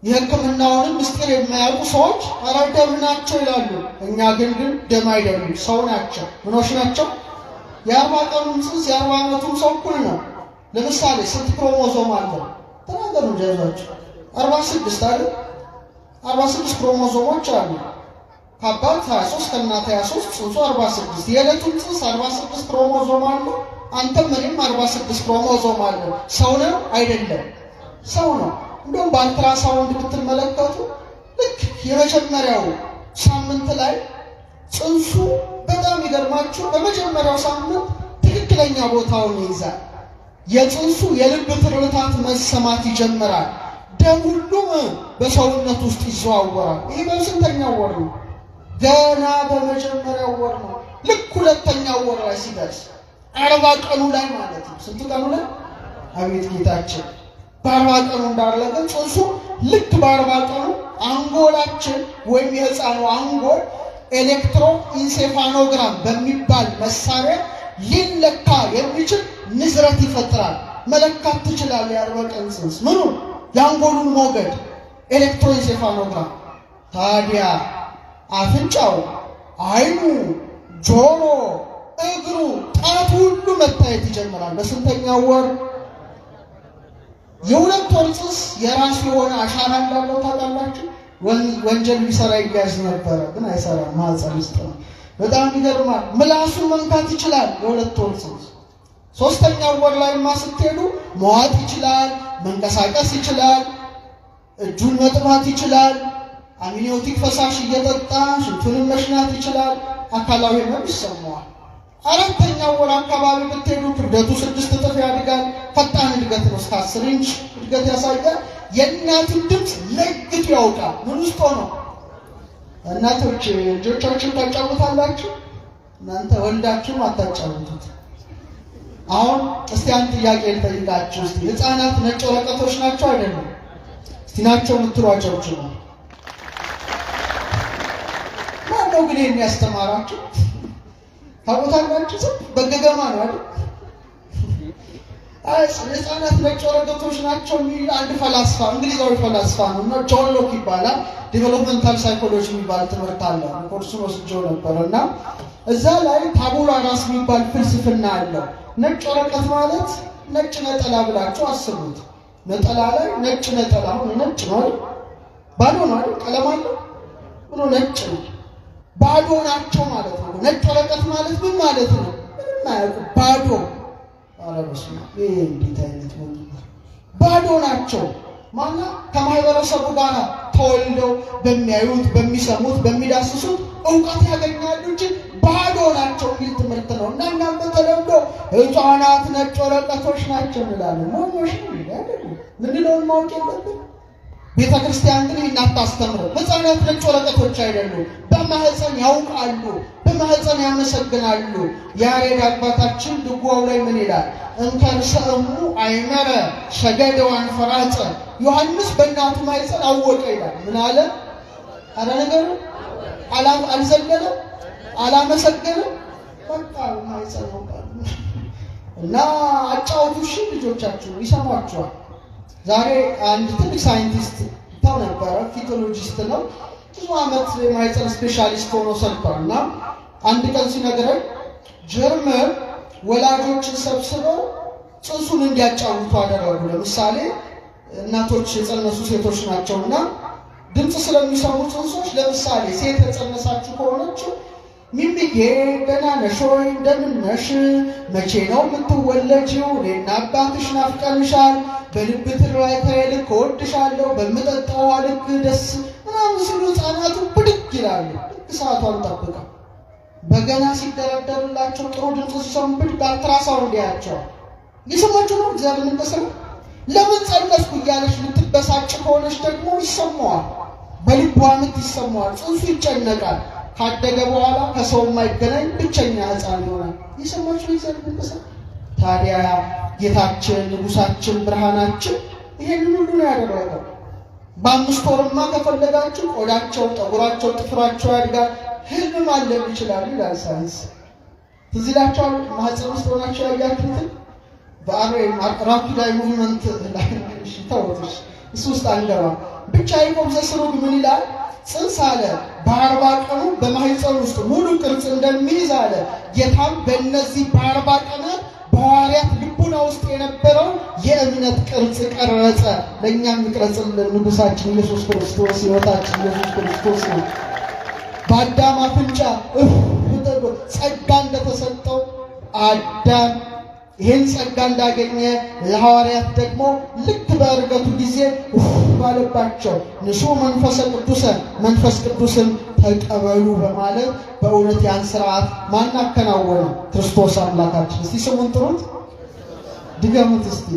የሕክምናውንም ምስጢር የማያውቁ ሰዎች ኧረ ደም ናቸው ይላሉ። እኛ ግን ደም አይደሉም፣ ሰው ናቸው። ምኖች ናቸው? የ40 ቀኑም ጽንስ የ40 ዓመቱም ሰው እኩል ነው። ለምሳሌ ስንት ክሮሞዞም አለ? ተናገሩ ጀዛችሁ። 46 አይደል? 46 ክሮሞዞሞች አሉ። ከአባት 23 ከእናት 23 ጽንሱ 46። የዕለቱን ጽንስ 46 ክሮሞዞም አለ። አንተም እኔም 46 ክሮሞዞም አለ። ሰው ነው አይደለም? ሰው ነው። እንደውም በአልትራሳውንድ ብትመለከቱ ልክ የመጀመሪያው ሳምንት ላይ ጽንሱ በጣም ይገርማችሁ፣ በመጀመሪያው ሳምንት ትክክለኛ ቦታውን ይይዛል። የጽንሱ የልብ ትርታት መሰማት ይጀምራል። ደም ሁሉም በሰውነት ውስጥ ይዘዋወራል። ይህ በስንተኛው ወር ነው? ገና በመጀመሪያው ወር ነው። ልክ ሁለተኛው ወር ላይ ሲደርስ 40 ቀኑ ላይ ማለት ነው። ስንት ቀኑ ላይ? አቤት ጌታችን! በ40 ቀኑ እንዳለቀ ጽንሱ ልክ በ40 ቀኑ አንጎላችን ወይም የሕፃኑ አንጎል ኤሌክትሮኢንሴፋኖግራም በሚባል መሳሪያ ሊለካ የሚችል ንዝረት ይፈጥራል። መለካት ትችላለህ። የ40 ቀን ጽንስ ምኑ? የአንጎሉን ሞገድ ኤሌክትሮኢንሴፋኖግራም። ታዲያ አፍንጫው፣ አይኑ፣ ጆሮ፣ እግሩ፣ ጣቱ ሁሉ መታየት ይጀምራል። በስንተኛው ወር? የ2 ወር ጽንስ የራሱ የሆነ አሻራ እንዳለው ታውቃላችሁ? ወንጀል ቢሰራ ይያዝ ነበረ፣ ግን አይሰራም። ማህፀን ውስጥ ነው። በጣም ይገርማል። ምላሱን መንካት ይችላል። የ2 ወር ጽንስ 3ኛው ወር ላይማ ስትሄዱ መዋጥ ይችላል፣ መንቀሳቀስ ይችላል፣ እጁን መጥባት ይችላል፣ አሚኒዮቲክ ፈሳሽ እየጠጣ ሽንቱንም መሽናት ይችላል። አካላዊ ህመም ይሰማዋል። 4ኛው ወር አካባቢ ብትሄዱ ክብደቱ 6 እጥፍ ያድጋል። ፈጣን እድገት ነው። እስከ 10 ኢንች እድገት ያሳያል። የእናቱን ድምፅ ለይቶ ያውቃል። ምን ውስጥ ሆኖ? እናቶች ልጆቻችሁን ታጫውታላችሁ? እናንተ ወልዳችሁም አታጫውቱት። አሁን እስቲ አንድ ጥያቄ ልጠይቃችሁ። እስቲ ሕፃናት ነጭ ወረቀቶች ናቸው አይደሉም? እስቲ ናቸው የምትሏቸው ነው። ማነው ግን የሚያስተማራችሁ? ታውቃላችሁ? ዝም በገገማ ነው አይደል? ሕፃናት ነጭ ወረቀቶች ናቸው የሚል አንድ ፈላስፋ፣ እንግሊዛዊ ፈላስፋ ነው እና ጆን ሎክ ይባላል። ዲቨሎፕመንታል ሳይኮሎጂ የሚባል ትምህርት አለ። ኮርሱን ወስጄው ነበር እና እዛ ላይ ታቡላ ራስ የሚባል ፍልስፍና አለው። ነጭ ወረቀት ማለት ነጭ ነጠላ ብላችሁ አስቡት። ነጠላ ላይ ነጭ ነጠላ ሆኖ ነጭ ነው አይደል? ባዶ ነው አይደል? ቀለም አለው ብሎ ነጭ ነው። ባዶ ናቸው ማለት ነው። ነጭ ወረቀት ማለት ምን ማለት ነው? ምንም አያውቁም። ባዶ አረበስማ እንዴት አይነት ነው? ባዶ ናቸው ማለት ከማህበረሰቡ ጋር ተወልደው በሚያዩት፣ በሚሰሙት፣ በሚዳስሱት እውቀት ያገኛሉ እንጂ ባዶ ናቸው የሚል ትምህርት ነው። እና እኛም በተለምዶ ሕፃናት ነጭ ወረቀቶች ናቸው እንላለን። ሞኞሽ ምንድነው ማወቅ የለብን። ቤተ ክርስቲያን ግን እናታስተምረው። ሕፃናት ነጭ ወረቀቶች አይደሉም። በማህፀን ያውቃሉ፣ በማህፀን ያመሰግናሉ። ያሬድ አባታችን ድጓው ላይ ምን ይላል? እንከርሰእሙ አይመረ ሸገደ ወአንፈራጸ። ዮሐንስ በእናቱ ማህፀን አወቀ ይላል። ምን አለ? አረ ነገሩ አልዘለለም፣ አላመሰገንም። በቃ ማህፀን ያውቃሉ። እና አጫውቱ እሺ፣ ልጆቻችሁ ይሰሟችኋል። ዛሬ አንድ ትልቅ ሳይንቲስት ታው ነበረ፣ ፊቶሎጂስት ነው። ብዙ ዓመት የማህፀን ስፔሻሊስት ሆኖ ሰርቷል። እና አንድ ቀን ሲነግረኝ ጀርመን ወላጆችን ሰብስበው ጽንሱን እንዲያጫውቱ አደረጉ። ለምሳሌ እናቶች የጸነሱ ሴቶች ናቸውና ድምፅ ስለሚሰሙ ጽንሶች፣ ለምሳሌ ሴት የጸነሳችሁ ከሆነች ሚሚዬ ደህና ነሽ ወይ? እንደምን ነሽ? መቼ ነው የምትወለጂው? እኔና አባትሽ ናፍቀንሻል። በልብ ትርታዬ ልክ እወድሻለሁ፣ በምጠጣው ልክ ደስ ምናምን ሲሉ ሕፃናቱ ብድግ ይላሉ። ልክ ሰዓቷን ጠብቀው በገና ሲደረደርላቸው ጥሩ ድምፅ ሲሰሙ ብድግ አልትራሳውንድ ያያቸዋል። ይሰማችሁ ነው እግዚአብሔር እንደሰማ። ለምን ጸነስኩ እያለች ልትበሳጭ ከሆነች ደግሞ ይሰማዋል፣ በልቧ ምት ይሰማዋል። ጽንሱ ይጨነቃል። ካደገ በኋላ ከሰው የማይገናኝ ብቸኛ ሕፃን ይሆናል። ይሰማችሁ እግዚአብሔር እንደሰማ። ታዲያ ጌታችን ንጉሳችን ብርሃናችን ይሄንን ሁሉ ነው ያደረገው። በ5 ወርማ ከፈለጋችሁ ቆዳቸው፣ ጠጉራቸው፣ ጥፍራቸው ያድጋል፣ ህልም ማለም ይችላሉ ይላል ሳይንስ። ትዝ ይላችኋል ማህፀን ውስጥ ሆናችሁ ያያችሁትን ራፒዳይ ሙቭመንት ላይ ተወጥሽ እሱ ውስጥ አንገባ ብቻ ያዕቆብ ዘስሩግ ምን ይላል? ጽንስ አለ በ40 ቀኑ በማህፀን ውስጥ ሙሉ ቅርጽ እንደሚይዝ አለ። ጌታም በእነዚህ በ40 ቀናት በሐዋርያት ልቡና ውስጥ የነበረው የእምነት ቅርጽ ቀረጸ። ለእኛም ይቅረጽልን ንጉሳችን ኢየሱስ ክርስቶስ ሕይወታችን ኢየሱስ ክርስቶስ ነው። በአዳም አፍንጫ ጸጋ እንደተሰጠው አዳም ይህን ጸጋ እንዳገኘ ለሐዋርያት ደግሞ ልክ በዕርገቱ ጊዜ ባለባቸው ንጹሕ መንፈስ ቅዱስን ተቀበሉ በማለት በእውነት ያን ስርዓት ማን አከናወነ? ክርስቶስ አምላካችን። እስቲ ስሙን ጥሩት፣ ድገሙት እስቲ።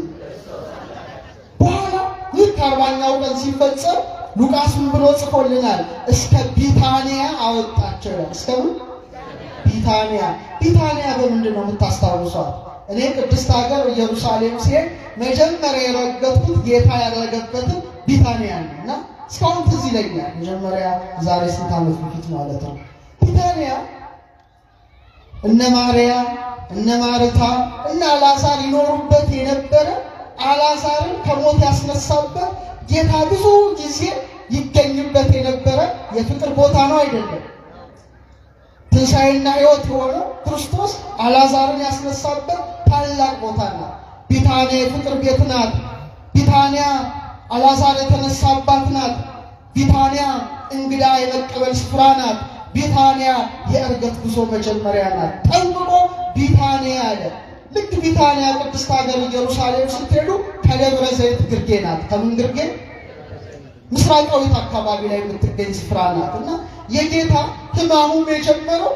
በኋላ ልክ 40ኛው ቀን ሲፈጸም ሉቃስም ብሎ ጽፎልናል፣ እስከ ቢታንያ አወጣቸው። እስከምን? ቢታንያ በምንድን ነው የምታስታውሷት? እኔ ቅድስት ሀገር ኢየሩሳሌም ሲሄድ መጀመሪያ የረገጥኩት ጌታ ያደረገበትን ቢታንያ ነው እና እስካሁን ትዝ ይለኛል። መጀመሪያ ዛሬ ስንት ዓመት በፊት ማለት ነው። ቢታንያ እነ ማርያም እነ ማርታ እና አልዓዛር ይኖሩበት የነበረ አልዓዛርን ከሞት ያስነሳበት ጌታ ብዙ ጊዜ ይገኝበት የነበረ የፍቅር ቦታ ነው አይደለም? ትንሣኤና ሕይወት የሆነው ክርስቶስ አልዓዛርን ያስነሳበት ታላቅ ቦታ ናት። ቢታንያ የፍቅር ቤት ናት። ቢታንያ አልዓዛር የተነሳባት ናት። ቢታንያ እንግዳ የመቀበል ስፍራ ናት። ቢታንያ የዕርገት ጉዞ መጀመሪያ ናት። ጠንቅቆ ቢታንያ አለ። ልክ ቢታንያ ቅድስት ሀገር ኢየሩሳሌም ስትሄዱ ከደብረ ዘይት ግርጌ ናት። ከምን ግርጌ? ምስራቃዊት አካባቢ ላይ የምትገኝ ስፍራ ናት እና የጌታ ሕማሙም የጀመረው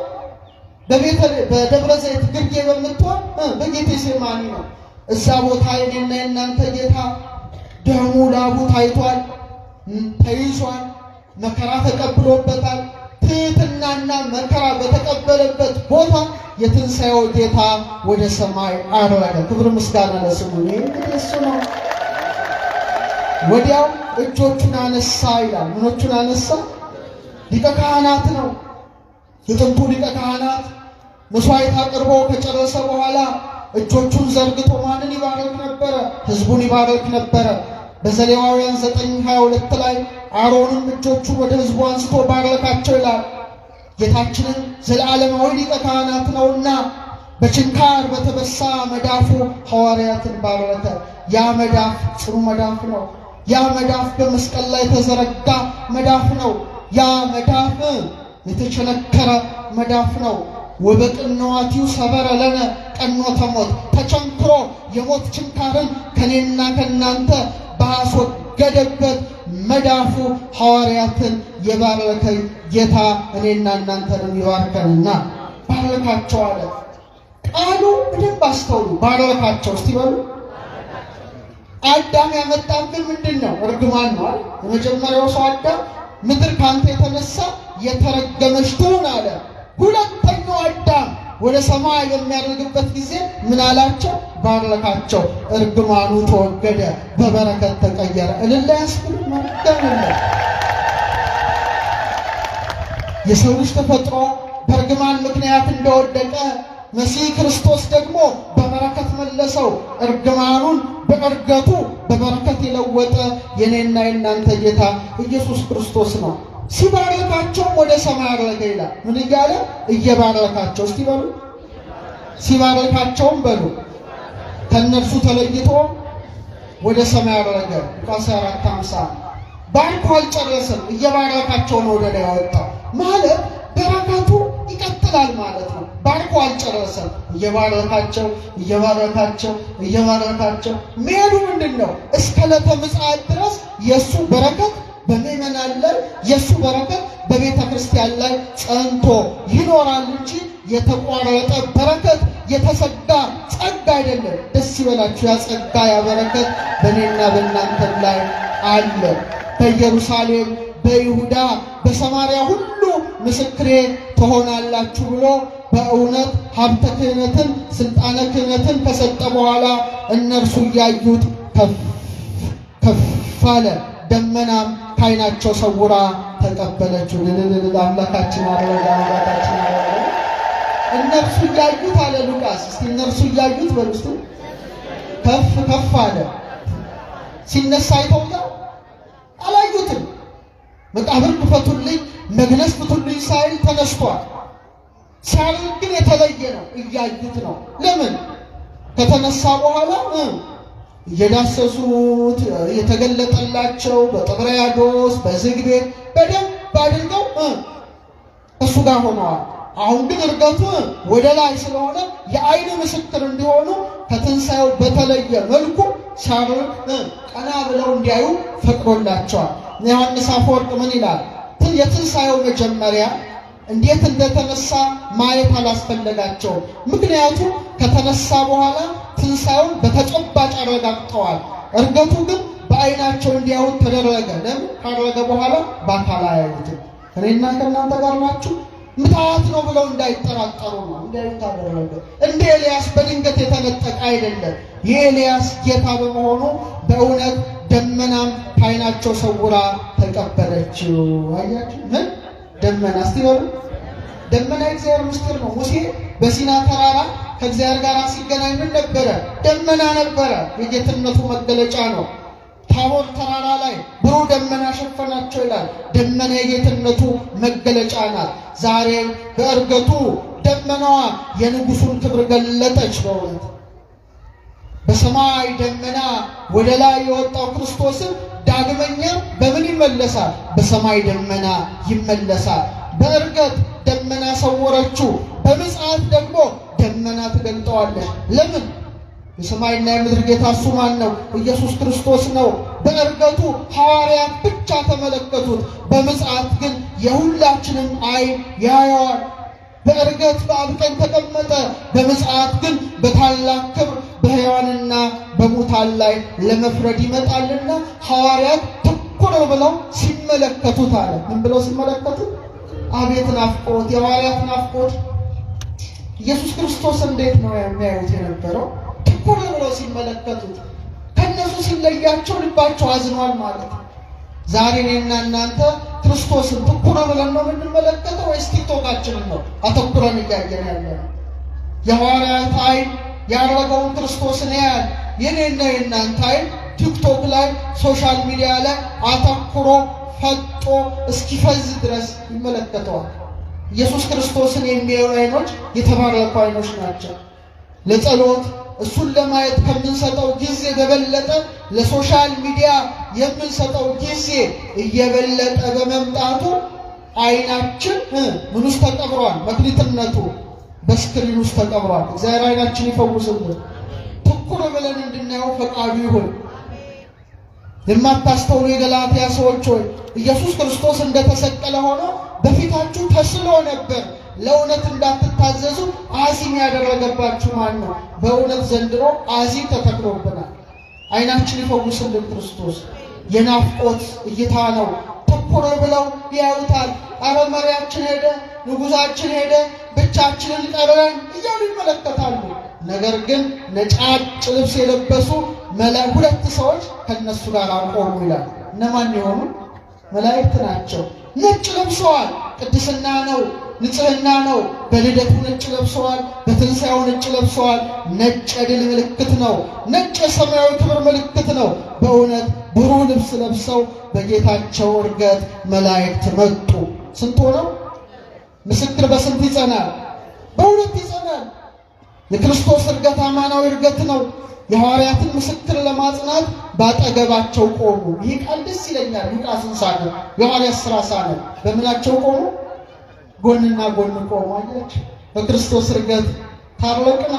በደብረ ዘይት ግርጌ በምትሆን በጌቴሴማኒ ነው። እዛ ቦታ የኔና የእናንተ ጌታ ደሙ ላቡ ታይቷል፣ ተይዟል፣ መከራ ተቀብሎበታል። ትሕትናና መከራ በተቀበለበት ቦታ የትንሣኤው ጌታ ወደ ሰማይ አረገ። ክብር ምስጋና ለስሙ። እንግዲህ እሱ ነው። ወዲያው እጆቹን አነሳ ይላል። ምኖቹን አነሳ? ሊቀ ካህናት ነው። የጥንቱ ሊቀ ካህናት መስዋዕት አቅርቦ ከጨረሰ በኋላ እጆቹን ዘርግቶ ማንን ይባርክ ነበረ? ሕዝቡን ይባርክ ነበረ። በዘሌዋውያን 9:22 ላይ አሮንም እጆቹን ወደ ሕዝቡ አንስቶ ባረካቸው ይላል። ጌታችንን ዘለዓለማዊ ሊቀ ካህናት ነውና በችንካር በተበሳ መዳፉ ሐዋርያትን ባረከ። ያ መዳፍ ጽኑ መዳፍ ነው። ያ መዳፍ በመስቀል ላይ የተዘረጋ መዳፍ ነው። ያ መዳፍ የተቸነከረ መዳፍ ነው። ወበቅንዋቲው ሰበረ ለነ ቀኖተ ሞት፣ ተቸንክሮ የሞት ችንካርን ከኔና ከናንተ ባስወገደበት መዳፉ ሐዋርያትን የባረከ ጌታ እኔና እናንተንም ይባርከንና ባረካቸው አለ። ቃሉ በደንብ አስተውሉ። ባረካቸው እስቲ በሉ። አዳም ያመጣብን ምንድን ነው? እርግማን ነው። የመጀመሪያው ሰው አዳም ምድር ካንተ የተነሳ የተረገመች ትሁን አለ። ሁለተኛው አዳም ወደ ሰማይ በሚያደርግበት ጊዜ ምን አላቸው? ባረካቸው። እርግማኑ ተወገደ፣ በበረከት ተቀየረ። እልል ያስብል መርገም። የሰው ልጅ ተፈጥሮ በእርግማን ምክንያት እንደወደቀ መሲህ ክርስቶስ ደግሞ በበረከት መለሰው። እርግማኑን በዕርገቱ በበረከት የለወጠ የኔና የናንተ ጌታ ኢየሱስ ክርስቶስ ነው። ሲባረካቸውም ወደ ሰማይ አረገ ይላል። ምን እያለ? እየባረካቸው። እስቲ በሉ ሲባረካቸውም በሉ ከነርሱ ተለይቶ ወደ ሰማይ አረገ። ሉቃስ 4:50 ባርኮ አልጨረሰም። እየባረካቸው ነው ወደ ላይ ያወጣው ማለት በረከቱ ይቀጥላል ማለት ነው። ባርኮ አልጨረሰም። እየባረካቸው መሄዱ ምንድን ነው? እስከ ዕለተ ምጽአት ድረስ የእሱ በረከት በምእመናን ላይ የእሱ በረከት በቤተ ክርስቲያን ላይ ጸንቶ ይኖራል እንጂ የተቋረጠ በረከት የተሰጋ ጸጋ አይደለም። ደስ ይበላችሁ። ያ ጸጋ ያ በረከት በእኔና በእናንተ ላይ አለ። በኢየሩሳሌም፣ በይሁዳ፣ በሰማርያ ሁሉ ምስክሬ ትሆናላችሁ ብሎ በእውነት ሀብተ ክህነትን ስልጣነ ክህነትን ከሰጠ በኋላ እነርሱ እያዩት ከፍ አለ። ደመናም ከዓይናቸው ሰውራ ተቀበለችው። አምላካችን አረጋ አምላካችን አረጋ። እነርሱ እያዩት አለ ሉቃስ። እስቲ እነርሱ እያዩት በሉስቱ ከፍ አለ። ሲነሳ አይተውታል? አላዩትም። መቃብር ክፈቱልኝ መግነዝ ፍቱልኝ ሳይል ተነስቷል። ሲያልቅ ግን የተለየ ነው። እያዩት ነው። ለምን? ከተነሳ በኋላ እየዳሰሱት የተገለጠላቸው በጥብርያዶስ በዝግ ቤት በደንብ አድርገው እሱ ጋር ሆነዋል። አሁን ግን እርገቱ ወደ ላይ ስለሆነ የዓይን ምስክር እንዲሆኑ ከትንሣኤው በተለየ መልኩ ሲያርግ ቀና ብለው እንዲያዩ ፈቅዶላቸዋል። ዮሐንስ አፈወርቅ ምን ይላል? የትንሣኤው መጀመሪያ እንዴት እንደተነሳ ማየት አላስፈለጋቸውም። ምክንያቱም ከተነሳ በኋላ ትንሣኤውን በተጨባጭ አረጋግጠዋል። እርገቱ ግን በዓይናቸው እንዲያዩት ተደረገ። ለምን? ካረገ በኋላ በአካል አያዩትም። እኔና ከእናንተ ጋር ናችሁ። ምትሃት ነው ብለው እንዳይጠራጠሩ ነው እንዲያዩት አደረገ። እንደ ኤልያስ በድንገት የተነጠቀ አይደለም። የኤልያስ ጌታ በመሆኑ በእውነት ደመናም ከዓይናቸው ሰውራ ተቀበለችው። አያችሁ? ምን ደመና? እስቲ በሉ። ደመና የእግዚአብሔር ምስጢር ነው። ሙሴ በሲና ተራራ ከእግዚአብሔር ጋር ሲገናኝ ምን ነበረ? ደመና ነበረ። የጌትነቱ መገለጫ ነው። ታቦር ተራራ ላይ ብሩህ ደመና ሸፈናቸው ይላል። ደመና የጌትነቱ መገለጫ ናት። ዛሬ በእርገቱ ደመናዋ የንጉሱን ክብር ገለጠች። በእውነት በሰማይ ደመና ወደ ላይ የወጣው ክርስቶስን ዳግመኛ በምን ይመለሳል? በሰማይ ደመና ይመለሳል። በእርገት ደመና ሰወረችው፣ በምጽአት ደግሞ ደመና ትገልጠዋለች። ለምን? የሰማይና የምድር ጌታ እሱ ማን ነው? ኢየሱስ ክርስቶስ ነው። በእርገቱ ሐዋርያት ብቻ ተመለከቱት፣ በምጽአት ግን የሁላችንም ዓይን ያየዋል። በእርገት በአብ ቀኝ ተቀመጠ፣ በምጽአት ግን በታላቅ ክብር በሕያዋንና በሙታን ላይ ለመፍረድ ይመጣልና ሐዋርያት ትኩር ብለው ሲመለከቱት አለ። ምን ብለው ሲመለከቱት? አቤት ናፍቆት! የሐዋርያት ናፍቆት! ኢየሱስ ክርስቶስ እንዴት ነው የሚያዩት የነበረው? ትኩር ብለው ሲመለከቱት። ከነሱ ሲለያቸው ልባቸው አዝኗል ማለት ነው። ዛሬ እኔና እናንተ ክርስቶስን ትኩር ብለን ነው የምንመለከተው ወይስ ቲክቶካችንን ነው አተኩረን እያየን ያለነው? የሐዋርያት ዓይን ያረገውን ክርስቶስን ያያል። የኔና የእናንተ ዓይን ቲክቶክ ላይ ሶሻል ሚዲያ ላይ አተኩሮ ፈጦ እስኪፈዝ ድረስ ይመለከተዋል። ኢየሱስ ክርስቶስን የሚያዩ ዓይኖች የተባረኩ ዓይኖች ናቸው። ለጸሎት እሱን ለማየት ከምንሰጠው ጊዜ በበለጠ ለሶሻል ሚዲያ የምንሰጠው ጊዜ እየበለጠ በመምጣቱ ዓይናችን ምን ውስጥ ተቀብሯል? መክሊትነቱ በስክሪን ውስጥ ተቀብሯል። እግዚአብሔር ዓይናችን ይፈውስልን። ትኩር ብለን እንድናየው ፈቃዱ ይሁን። የማታስተውሉ የገላትያ ሰዎች ሆይ ኢየሱስ ክርስቶስ እንደተሰቀለ ሆኖ በፊታችሁ ተስሎ ነበር። ለእውነት እንዳትታዘዙ አዚም ያደረገባችሁ ማን ነው? በእውነት ዘንድሮ አዚም ተተክሎብናል። ዓይናችን ይፈውስልን ክርስቶስ። የናፍቆት እይታ ነው። ትኩር ብለው ያዩታል። አረ መሪያችን ሄደ፣ ንጉሳችን ሄደ፣ ብቻችንን ቀረን እያሉ ይመለከታሉ። ነገር ግን ነጫጭ ልብስ የለበሱ ሁለት ሰዎች ከነሱ ጋር ቆሙ ይላል። እነማን የሆኑ? መላእክት ናቸው። ነጭ ለብሰዋል። ቅድስና ነው፣ ንጽህና ነው። በልደቱ ነጭ ለብሰዋል፣ በትንሣኤው ነጭ ለብሰዋል። ነጭ የድል ምልክት ነው። ነጭ የሰማያዊ ክብር ምልክት ነው። በእውነት ብሩህ ልብስ ለብሰው በጌታቸው እርገት መላእክት መጡ። ስንት ሆነው? ምስክር በስንት ይጸናል? በሁለት ይጸናል። የክርስቶስ እርገት አማናዊ እርገት ነው። የሐዋርያትን ምስክር ለማጽናት ባጠገባቸው ቆሙ። ይህ ቃል ደስ ይለኛል። ሉቃስን ሳነብ የሐዋርያት ሥራ ሳነብ በምናቸው ቆሙ? ጎንና ጎን ቆሙ። አያችሁ፣ በክርስቶስ እርገት ታረቅና፣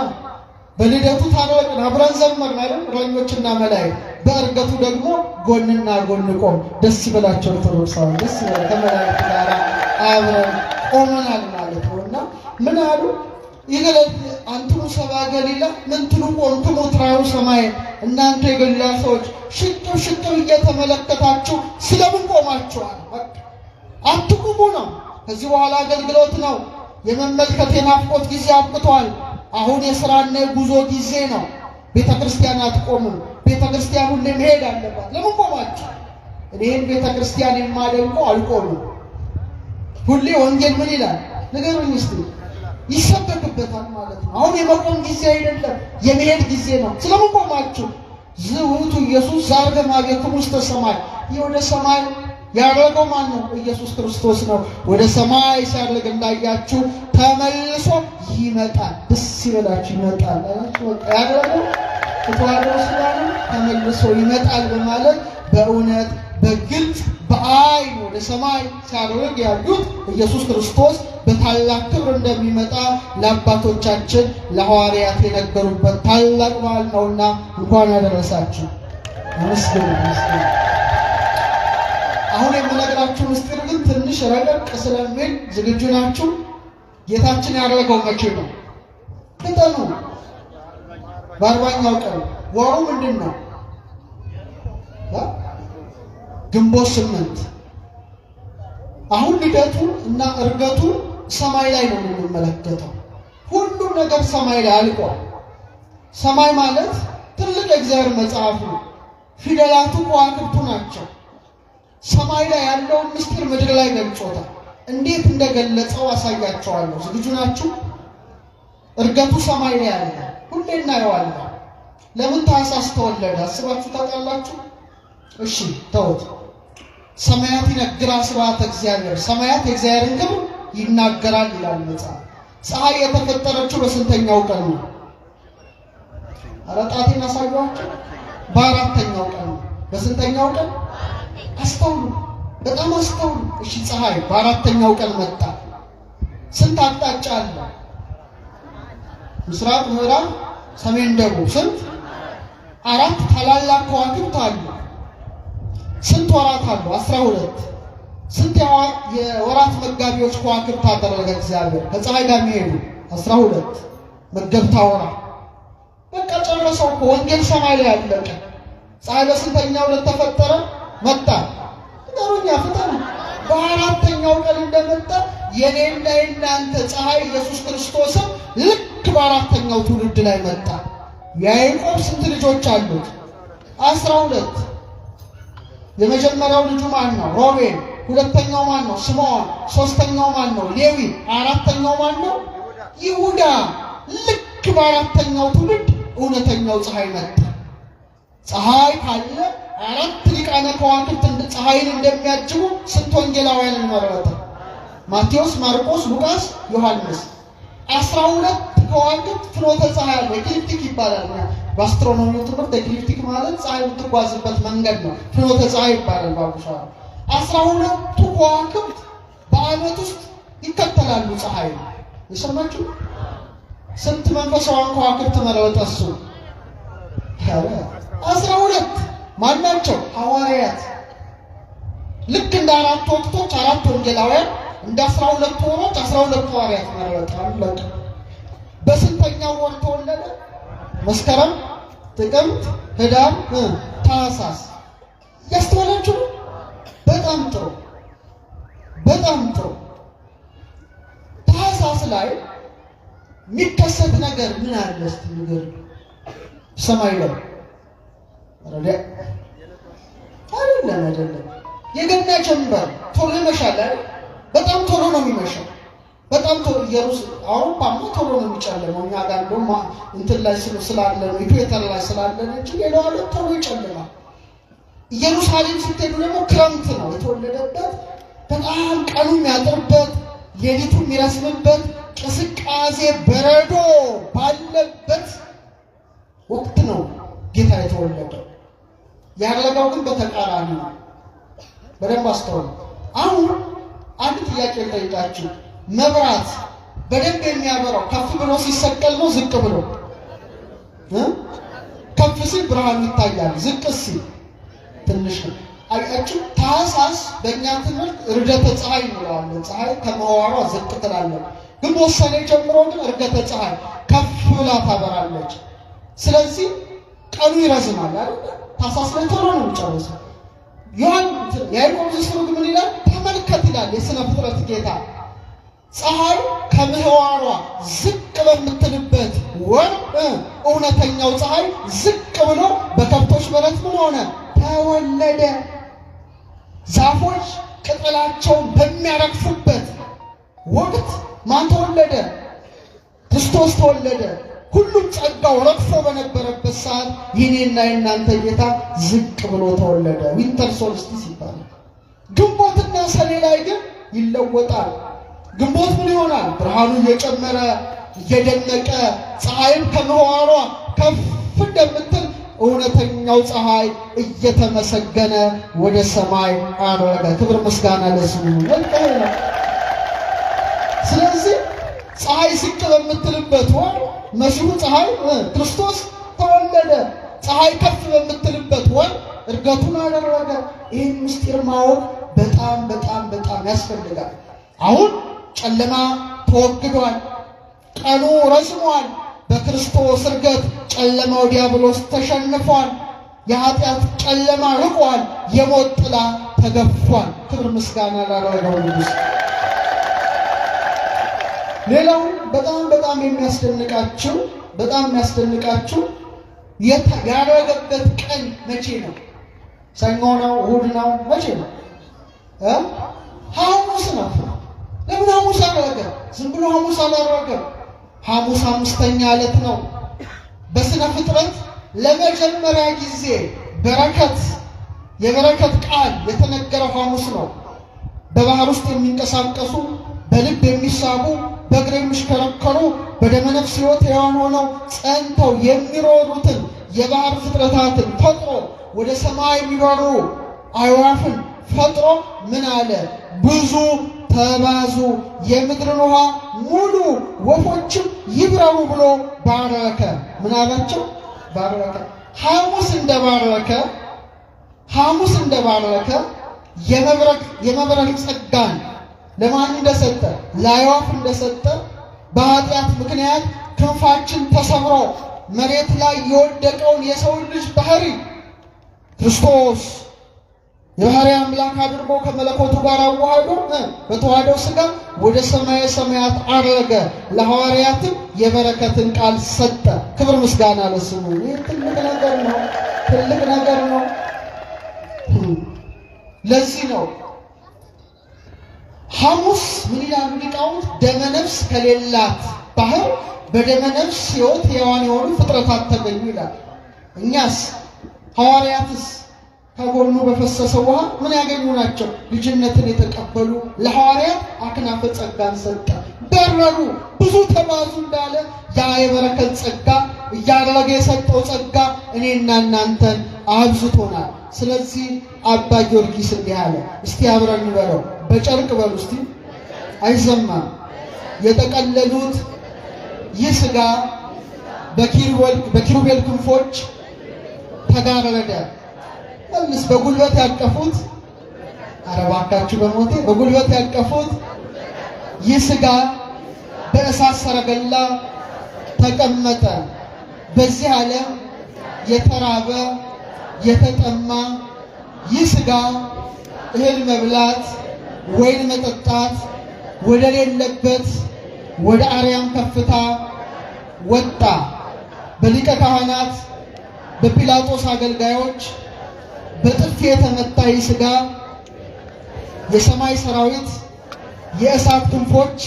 በልደቱ ታረቅና፣ አብረን ዘመርን አይደል? እረኞችና መላእክት። በእርገቱ ደግሞ ጎንና ጎን ቆም። ደስ ይበላቸው ኦርቶዶክሳውያን፣ ደስ ይበላቸው። ከመላእክት ጋር አብረን ቆመናል ማለት ነውና ምን አሉ? ይገለጥ አንትሙ ሰብአ ገሊላ ምንትኑ ቆምክሙ ትራዩ ሰማይ። እናንተ የገሊላ ሰዎች ሽቅብ እየተመለከታችሁ ስለምን ቆማችኋል? በቃ አትቁሙ ነው። ከዚህ በኋላ አገልግሎት ነው። የመመልከት የናፍቆት ጊዜ አብቅቷል። አሁን የሥራና የጉዞ ጊዜ ነው። ቤተክርስቲያን አትቆምም። ቤተክርስቲያን ሁሌ መሄድ አለባት። ለምን ቆማችሁ? እኔን ቤተክርስቲያን የማደንቀው አልቆምም። ሁሌ ወንጌል ምን ይላል ንገሩኝ እስቲ? ይሰበክበታል ማለት ነው። አሁን የመቆም ጊዜ አይደለም፣ የመሄድ ጊዜ ነው። ስለምን ቆማችሁ? ዝውቱ ኢየሱስ ዛርገ ማቤክሙ ውስተ ሰማይ። ይህ ወደ ሰማይ ያረገው ማን ነው? ኢየሱስ ክርስቶስ ነው። ወደ ሰማይ ሲያርግ እንዳያችሁ ተመልሶ ይመጣል። ደስ ይበላችሁ። ይመጣል ያረገው ተዋህዶ ስለሆነ ተመልሶ ይመጣል በማለት በእውነት በግልጽ በአይን ወደ ሰማይ ሲያርግ ያዩት ኢየሱስ ክርስቶስ በታላቅ ክብር እንደሚመጣ ለአባቶቻችን ለሐዋርያት የነገሩበት ታላቅ በዓል ነውና እንኳን ያደረሳችሁ። አመስግኑ። አሁን የምነግራችሁ ምስጢር ግን ትንሽ ረቀቅ ስለሚል ዝግጁ ናችሁ? ጌታችን ያደረገው መቼ ነው? ፍጠኑ። በአርባኛው ቀን። ወሩ ምንድን ነው? ግንቦት 8። አሁን ልደቱ እና እርገቱ ሰማይ ላይ ነው የምንመለከተው። ሁሉም ነገር ሰማይ ላይ አልቋል። ሰማይ ማለት ትልቅ የእግዚአብሔር መጽሐፍ ነው። ፊደላቱ ከዋክብቱ ናቸው። ሰማይ ላይ ያለውን ምስጢር ምድር ላይ ገልጾታል። እንዴት እንደገለጸው አሳያቸዋለሁ። ዝግጁ ናችሁ? እርገቱ ሰማይ ላይ ያለ ሁሌ እናየዋለን። ለምን ታኅሳስ ተወለደ አስባችሁ ታውቃላችሁ? እሺ ተውት። ሰማያት ይነግራ ስብሐተ እግዚአብሔር፣ ሰማያት የእግዚአብሔርን ክብር ይናገራል ይላል መጽሐፍ። ፀሐይ የተፈጠረችው በስንተኛው ቀን ነው? አረጣቴን አሳያችሁ። በአራተኛው ቀን ነው። በስንተኛው ቀን? አስተውሉ፣ በጣም አስተውሉ። እሺ ፀሐይ በአራተኛው ቀን መጣ። ስንት አቅጣጫ አለ? ምስራቅ፣ ምዕራብ፣ ሰሜን፣ ደቡብ። ስንት? 4 ታላላቅ ከዋክብት አሉ። ስንት ወራት አሉ? 12። ስንት የወራት መጋቢዎች ከዋክብት አደረገ እግዚአብሔር ከፀሐይ ጋር የሚሄዱ? 12 መገብታ ወራት። በቃ ጨረሰው እኮ ወንጌል ሰማይ ላይ አለቀ። ፀሐይ በስንተኛው ዕለት ተፈጠረ? መጣ። ፍጠሩኛ ፍጠሩ። በአራተኛው ቀን እንደመጣ የኔና የእናንተ ፀሐይ ኢየሱስ ክርስቶስም ልክ በአራተኛው ትውልድ ላይ መጣ። ያዕቆብ ስንት ልጆች አሉት? 12። የመጀመሪያው ልጁ ማን ነው? ሮቤል። ሁለተኛው ማን ነው? ስምዖን። ሶስተኛው ማን ነው? ሌዊ። አራተኛው ማን ነው? ይሁዳ። ልክ በአራተኛው ትውልድ እውነተኛው ፀሐይ መጣ። ፀሐይ ካለ 4 ሊቃነ ከዋክብት ፀሐይን እንደሚያጅቡ ስንት ወንጌላውያንን መረጠ? ማቴዎስ፣ ማርቆስ፣ ሉቃስ፣ ዮሐንስ። 12 ከዋክብት ፍኖተ ፀሐይ አለ። ኤክሊፕቲክ ይባላል። በአስትሮኖሚው ትምህርት ኤክሊፕቲክ ማለት ፀሐይ የምትጓዝበት መንገድ ነው። ፍኖተ ፀሐይ ይባላል ባቡሻ። 12ቱ ከዋክብት በዓመት ውስጥ ይከተላሉ ፀሐይ። የሰማችሁ? ስንት መንፈሳውያን ከዋክብት መረጠ እሱ? 12 ማናቸው? ሐዋርያት። ልክ እንደ 4 ወቅቶች 4 ወንጌላውያን፣ እንደ 12 ወሮች 12 ሐዋርያት መረጠ። አለቀ። በስንተኛው ወር ተወለደ? መስከረም፣ ጥቅምት፣ ህዳር፣ ታኅሳስ። ያስተዋላችሁ? በጣም ጥሩ፣ በጣም ጥሩ። ታኅሳስ ላይ የሚከሰት ነገር ምን አለ እስቲ ንገሩ። ሰማይ ላይ አይደለም የገና ጀንበር ቶሎ ይመሻል አይደል? በጣም ቶሎ ነው የሚመሻው። በጣም ቶሎ አውሮፓማ ቶሎ ነው የሚጨልመው። እኛ ጋር እንደውም እንትን ላይ ስላለ ነው ኢኩዌተር ላይ ስላለ እንጂ ሌላው ዓለም ቶሎ ይጨልማል። ኢየሩሳሌም ስትሄዱ ደግሞ ክረምት ነው የተወለደበት። በጣም ቀኑ የሚያጥርበት፣ ሌሊቱ የሚረስምበት፣ ቅስቃሴ በረዶ ባለበት ወቅት ነው ጌታ የተወለደው። ያደረገው ግን በተቃራኒ ነው። በደንብ አስተውሉ። አሁን አንድ ጥያቄ ልጠይቃችሁ። መብራት በደንብ የሚያበራው ከፍ ብሎ ሲሰቀል ነው ዝቅ ብሎ? ከፍ ሲል ብርሃን ይታያል፣ ዝቅ ሲል ትንሽ ነው። አያችሁ? ታኅሳስ በእኛ ትምህርት ርደተ ፀሐይ እንለዋለን። ፀሐይ ከመዋሯ ዝቅ ትላለች። ግን በወሰኔ ጀምሮ ግን ርደተ ፀሐይ ከፍ ብላ ታበራለች። ስለዚህ ቀኑ ይረዝማል አይደል? ታኅሳስ ላይ ቶሎ ነው የሚጨርሰው። ያዕቆብ ዘሥሩግ ምን ይላል? ተመልከት ይላል የሥነ ፍጥረት ጌታ። ፀሐይ ከምህዋሯ ዝቅ በምትልበት ወር እውነተኛው ፀሐይ ዝቅ ብሎ በከብቶች በረት ምን ሆነ? ተወለደ። ዛፎች ቅጠላቸውን በሚያረግፉበት ወቅት ማን ተወለደ? ክርስቶስ ተወለደ። ሁሉም ጸጋው ረግፎ በነበረበት ሰዓት የኔና የእናንተ ጌታ ዝቅ ብሎ ተወለደ። ዊንተር ሶልስቲስ ይባላል። ግንቦትና ሰኔ ላይ ግን ይለወጣል። ግንቦት ምን ይሆናል? ብርሃኑ እየጨመረ እየደመቀ ፀሐይም ከምህዋሯ ከፍ እንደምትል እውነተኛው ፀሐይ እየተመሰገነ ወደ ሰማይ አረገ። ክብር ምስጋና ለስሙ ይሁን። ስለዚህ ፀሐይ ዝቅ በምትልበት ወር መሲሁ ፀሐይ ክርስቶስ ተወለደ። ፀሐይ ከፍ በምትልበት ወር እርገቱን አደረገ። ይህን ምስጢር ማወቅ በጣም በጣም በጣም ያስፈልጋል። አሁን ጨለማ ተወግዷል፣ ቀኑ ረዝሟል። በክርስቶስ እርገት ጨለማው ዲያብሎስ ተሸንፏል። የኃጢአት ጨለማ ርቋል፣ የሞት ጥላ ተገፏል። ክብር ምስጋና ላደረገው ንጉሥ። ሌላው በጣም የሚያስደንቃችሁ ያረገበት ቀን መቼ ነው? ሰኞ ነው? እሑድ ነው? መቼ ነው? ሐሙስ ነው። ለምን ሐሙስ አደረገ? ዝም ብሎ ሐሙስ አላደረገም። ሐሙስ አምስተኛ ዕለት ነው። በስነ ፍጥረት ለመጀመሪያ ጊዜ የበረከት ቃል የተነገረው ሐሙስ ነው። በባህር ውስጥ የሚንቀሳቀሱ በልብ የሚሳቡ በእግር የሚሽከረከሩ በደመነፍስ ሕይወት ሕያዋን ሆነው ጸንተው የሚሮሩትን የባህር ፍጥረታትን ፈጥሮ ወደ ሰማይ የሚበሩ አዕዋፍን ፈጥሮ ምን አለ? ብዙ ተባዙ፣ የምድርን ውሃ ሙሉ፣ ወፎችም ይብረሩ ብሎ ባረከ። ምን አላቸው? ባረከ። ሐሙስ እንደባረከ የመብረቅ ጸጋን ለማን እንደሰጠ? ለአዕዋፍ እንደሰጠ በኃጢአት ምክንያት ክንፋችን ተሰብሮ መሬት ላይ የወደቀውን የሰው ልጅ ባህሪ ክርስቶስ የባህሪ አምላክ አድርጎ ከመለኮቱ ጋር አዋህዶ በተዋህደው ሥጋ ወደ ሰማየ ሰማያት አረገ። ለሐዋርያትም የበረከትን ቃል ሰጠ። ክብር ምስጋና ለስሙ። ይህ ትልቅ ነገር ነው። ለዚህ ነው ሐሙስ ምን ይላሉ ሊቃውንት? ደመነፍስ ከሌላት ባህር በደመነፍስ ሕይወት ሕያዋን የሆኑ ፍጥረታት ተገኙ ይላል። እኛስ ሐዋርያትስ ከጎኑ በፈሰሰው ውሃ ምን ያገኙ ናቸው? ልጅነትን የተቀበሉ። ለሐዋርያት አክናፈ ጸጋን ሰጠ። በረሩ፣ ብዙ ተባዙ እንዳለ ያ የበረከት ጸጋ እያደረገ የሰጠው ጸጋ እኔና እናንተን አብዝቶናል። ስለዚህ አባ ጊዮርጊስ እንዲህ አለ። እስቲ አብረን እንበለው። በጨርቅ በሉ እስቲ። አይሰማም። የጠቀለሉት ይህ ሥጋ በኪሩቤል ክንፎች ተጋረደ። መልስ በጉልበት ያቀፉት፣ ኧረ እባካችሁ በሞቴ በጉልበት ያቀፉት ይህ ሥጋ በእሳት ሰረገላ ተቀመጠ። በዚህ ዓለም የተራበ የተጠማ ይህ ሥጋ እህል መብላት ወይን መጠጣት ወደ ሌለበት ወደ አርያም ከፍታ ወጣ። በሊቀ ካህናት በጲላጦስ አገልጋዮች በጥፊ የተመታ ይህ ሥጋ የሰማይ ሰራዊት የእሳት ክንፎች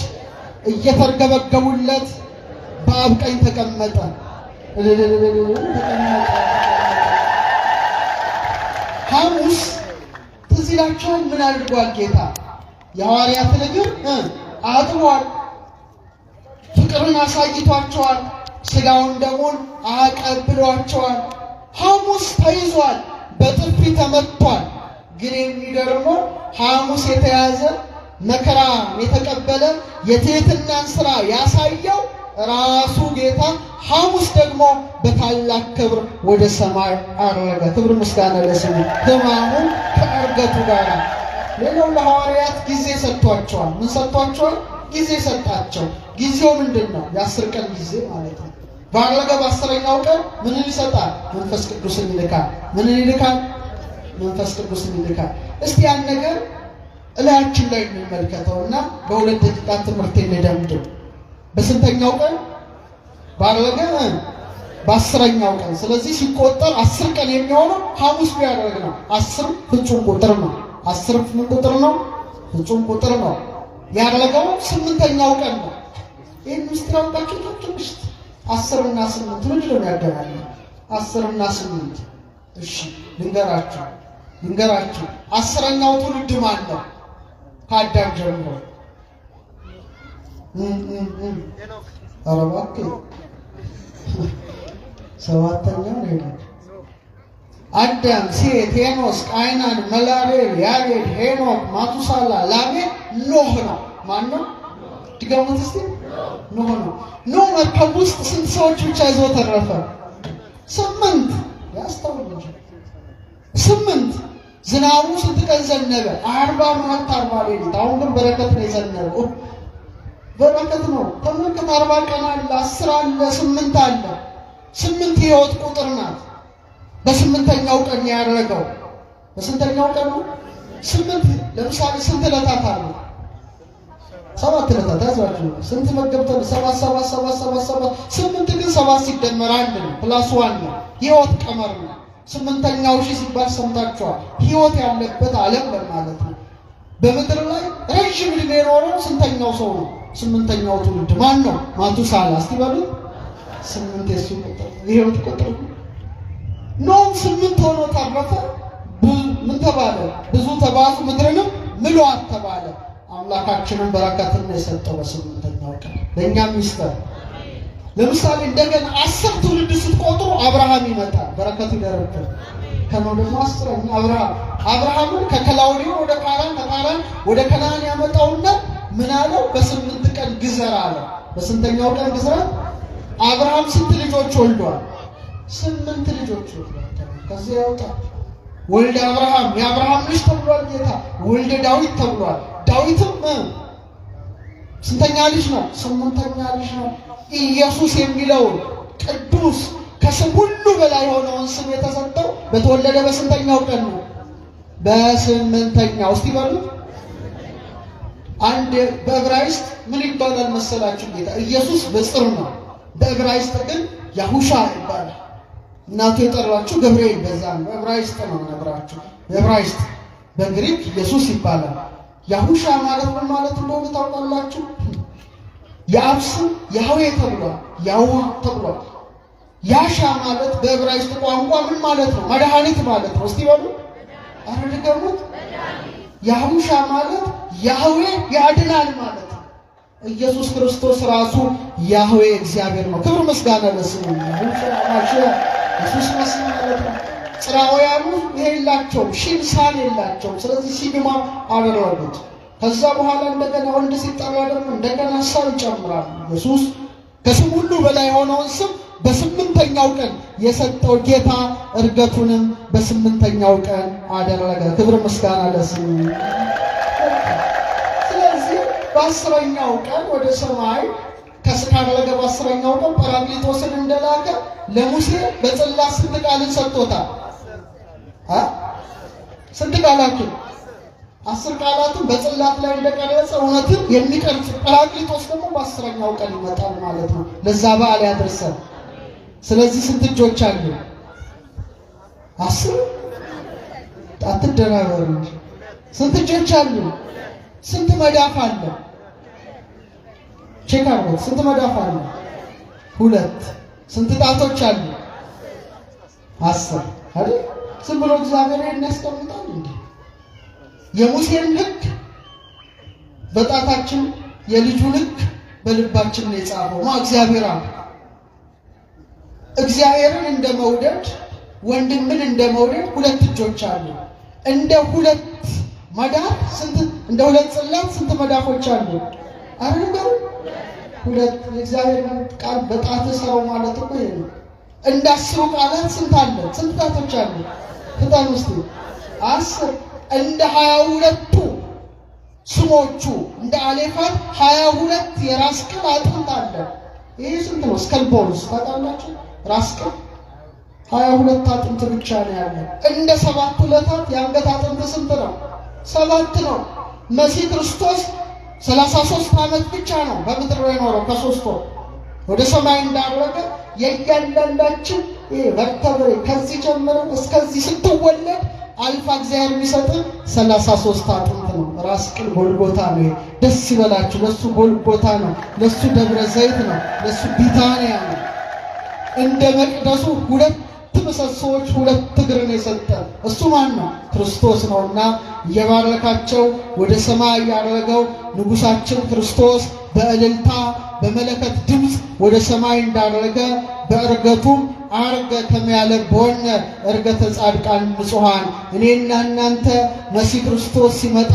እየተርገበገቡለት በአብ ቀኝ ተቀመጠ። ሐሙስ ትዝ ይላችኋል። ምን አድርጓል ጌታ? የሐዋርያትን እግር አጥቧል። ፍቅርን አሳይቷቸዋል። ሥጋውን ደሙን አቀብሏቸዋል። ሐሙስ ተይዟል። በጥፊ ተመቷል። ግን የሚገርመው ሐሙስ የተያዘ መከራ የተቀበለ የትሕትናን ሥራ ያሳየው ራሱ ጌታ ሐሙስ ደግሞ በታላቅ ክብር ወደ ሰማይ አረገ። ክብር ምስጋና ለስሙ። ሕማሙን ከዕርገቱ ጋር። ሌላው ለሐዋርያት ጊዜ ሰጥቷቸዋል። ምን ሰጥቷቸዋል? ጊዜ ሰጣቸው። ጊዜው ምንድን ነው? የ10 ቀን ጊዜ ማለት ነው። ባረገ በ10ኛው ቀን ምንን ይሰጣል? መንፈስ ቅዱስን ይልካል። ምንን ይልካል? መንፈስ ቅዱስን ይልካል። እስቲ ያን ነገር እላያችን ላይ እንመልከተውና በሁለት ደቂቃ ትምህርት እንደምድም። በስንተኛው ቀን? ባረገ በ10ኛው ቀን። ስለዚህ ሲቆጠር 10 ቀን የሚሆነው ሐሙስ ቢያደርግ ነው። 10 ፍጹም ቁጥር ነው። 10 ምን ቁጥር ነው? ፍጹም ቁጥር ነው። ያደረገው 8ኛው ቀን ነው። ይህን ምስጢራዊ ባጭቶች 10 እና 8 ምንድን ነው ያገናኘው? 10 እና 8 እሺ ልንገራችሁ 10ኛው ትውልድ ማን ነው? ከአዳም ጀምሮ ኧረ እባክህ 7ኛው ነው። አዳም፣ ሴት፣ ሄኖስ፣ ቃይናን፣ መላሌል፣ ያሬድ፣ ሄኖክ፣ ማቱሳላ፣ ላሜህ፣ ኖህ ነው። ማን ነው? ድገሙት እስቲ። ኖህ ነው። ኖህ መርከብ ውስጥ ስንት ሰዎች ብቻ ይዞ ተረፈ? 8። ያስተውሉ እንጂ 8። ዝናቡ ስንት ቀን ዘነበ? 40 መዓልት 40 ሌሊት። አሁን ግን በረከት ነው የዘነበው። በረከት ነው። ተመልከት፣ 40 ቀን አለ፣ 10 አለ፣ 8 አለ። 8 የሕይወት ቁጥር ናት። በ8ኛው ቀን ያደረገው በስንተኛው ቀን ነው? 8። ለምሳሌ ስንት ዕለታት አሉ? 7 ዕለታት ያዟቸው። ስንት መገብተ? 7 7 7 7 7 8 ግን 7 ሲደመር 1 ነው፣ ፕላስ 1 ነው። ሕይወት ቀመር ነው። 8ኛው ሺህ ሲባል ሰምታችኋል። ሕይወት ያለበት ዓለም ለማለት ነው። በምድር ላይ ረጅም ዕድሜ የኖረው ስንተኛው ሰው ነው? 8ኛው ትውልድ ማን ነው? ማቱሳላ። እስቲ በሉ 8 የሱ ቁጥር የሕይወት ቁጥር። ኖህ 8 ሆኖ ተረፈ። ምን ተባለ? ብዙ ተባዙ ምድርንም ምሏት ተባለ። አምላካችንን በረከትን የሰጠው በ8ኛው ቀን ለእኛም ሚስጥር። ለምሳሌ እንደገና 10 ትውልድ ስትቆጥሩ አብርሃም ይመጣል። በረከቱ ይደረብን። ከኖህ ደግሞ 10ኛ አብርሃምን ከከላውዲዮ ወደ ካራን፣ ከካራን ወደ ከነዓን ያመጣውና ምን አለው? በ8 ቀን ግዘር አለ። በስንተኛው ቀን ግዘር? አብርሃም ስንት ልጆች ወልዷል? 8 ልጆች ወልዷል። ከዚህ ያውጣ ወልደ አብርሃም፣ የአብርሃም ልጅ ተብሏል ጌታ። ወልደ ዳዊት ተብሏል። ዳዊትም ስንተኛ ልጅ ነው? 8ኛ ልጅ ነው። ኢየሱስ የሚለውን ቅዱስ ከስም ሁሉ በላይ የሆነውን ስም የተሰጠው በተወለደ በስንተኛው ቀን ነው? በ8ኛው። እስቲ በሉ አንድ በዕብራይስጥ ምን ይባላል መሰላችሁ? ጌታ ኢየሱስ በጽር ነው። በዕብራይስጥ ግን ያሁሻ ይባላል። እናቱ የጠራችሁ ገብርኤል በዛ ነው። በዕብራይስጥ ነው ነግራችሁ። በዕብራይስጥ በግሪክ ኢየሱስ ይባላል። ያሁሻ ማለት ምን ማለት እንደሆነ ታውቃላችሁ? የአብ ስም ያህዌ ተብሏል። ያህዋ ተብሏል። ያሻ ማለት በዕብራይስጥ ቋንቋ ምን ማለት ነው? መድኃኒት ማለት ነው። እስቲ በሉ አረ ድገሙት። ያሁሻ ማለት ያህዌ ያድናል ማለት ነው። ኢየሱስ ክርስቶስ ራሱ ያህዌ እግዚአብሔር ነው። ክብር ምስጋና ለስሙ። ያሁሻ ማሻ ኢየሱስ መስሎኝ ማለት ነው። ጽራውያኑ ይሄ የላቸውም፣ ሺንሳን የላቸውም። ስለዚህ ሲግማ አደረጉት። ከዛ በኋላ እንደገና ወንድ ሲጠራ ደግሞ እንደገና ሳል ይጨምራል። ኢየሱስ ከስም ሁሉ በላይ የሆነውን ስም በ8ኛው ቀን የሰጠው ጌታ እርገቱንም በ8ኛው ቀን አደረገ። ክብር ምስጋና ለስሙ። ስለዚህ በ10ኛው ቀን ወደ ሰማይ ካደረገ በ10ኛው ቀን ጰራቅሊጦስን እንደላከ ለሙሴ በጽላት ስንት ቃልን ሰጥቶታል? ስንት ቃላትን? 10 ቃላትን በጽላት ላይ እንደቀረጸ እውነትን የሚቀርጽ ጰራቅሊጦስ ደግሞ በ10ኛው ቀን ይመጣል ማለት ነው። ለዛ በዓል ያደርሰን። ስለዚህ ስንት እጆች አሉ? 10። አትደናበሩ እንጂ ስንት እጆች አሉ? ስንት መዳፍ አለ? ቼክ አድርጉት። ስንት መዳፍ አለ? 2። ስንት ጣቶች አሉ? 10 አይደል? ዝም ብሎ እግዚአብሔር ያስቀምጣል እንዴ? የሙሴን ሕግ በጣታችን የልጁን ሕግ በልባችን ነው የጻፈው። እግዚአብሔር አለ። እግዚአብሔርን እንደመውደድ ወንድምን እንደመውደድ 2 እጆች አሉ። እንደ 2 መዳፍ ስንት? እንደ 2 ጽላት ስንት መዳፎች አሉ? አይደል? 2። የእግዚአብሔር ቃል በጣት ሰራው ማለት እኮ ይሄ ነው። እንደ 10 ቃላት ስንት አለ? ስንት ጣቶች አሉ? ፍታን ውስጥ 10። እንደ 22ቱ ስሞቹ እንደ አሌፋት 22 የራስ ቅል አጥንት አለ። ይሄ ስንት ነው? ስከልቦንስ ታውቃላችሁ? ራስ ቅል 22 አጥንት ብቻ ነው ያለው። እንደ 7 ዕለታት የአንገት አጥንት ስንት ነው? 7 ነው። መሲህ ክርስቶስ 33 ዓመት ብቻ ነው በምድር ላይ ኖረው ከ3 ወር ወደ ሰማይ እንዳረገ የእያንዳንዳችን vertebrae ከዚህ ጀምሮ እስከዚህ ስትወለድ አልፋ እግዚአብሔር የሚሰጥ 33 አጥንት ነው። ራስ ቅል ጎልጎታ ነው። ደስ ይበላችሁ። ለሱ ጎልጎታ ነው፣ ለሱ ደብረ ዘይት ነው፣ ለሱ ቢታንያ ነው። እንደ መቅደሱ ሁለት ምሰሶዎች ሁለት እግር ነው የሰጠን። እሱ ማን ነው? ክርስቶስ ነውና የባረካቸው ወደ ሰማይ ያረገው ንጉሳችን ክርስቶስ በእልልታ በመለከት ድምፅ ወደ ሰማይ እንዳረገ በእርገቱም አርገ ከመያለ በሆነ እርገተ ጻድቃን ንጹሃን እኔና እናንተ መሲህ ክርስቶስ ሲመጣ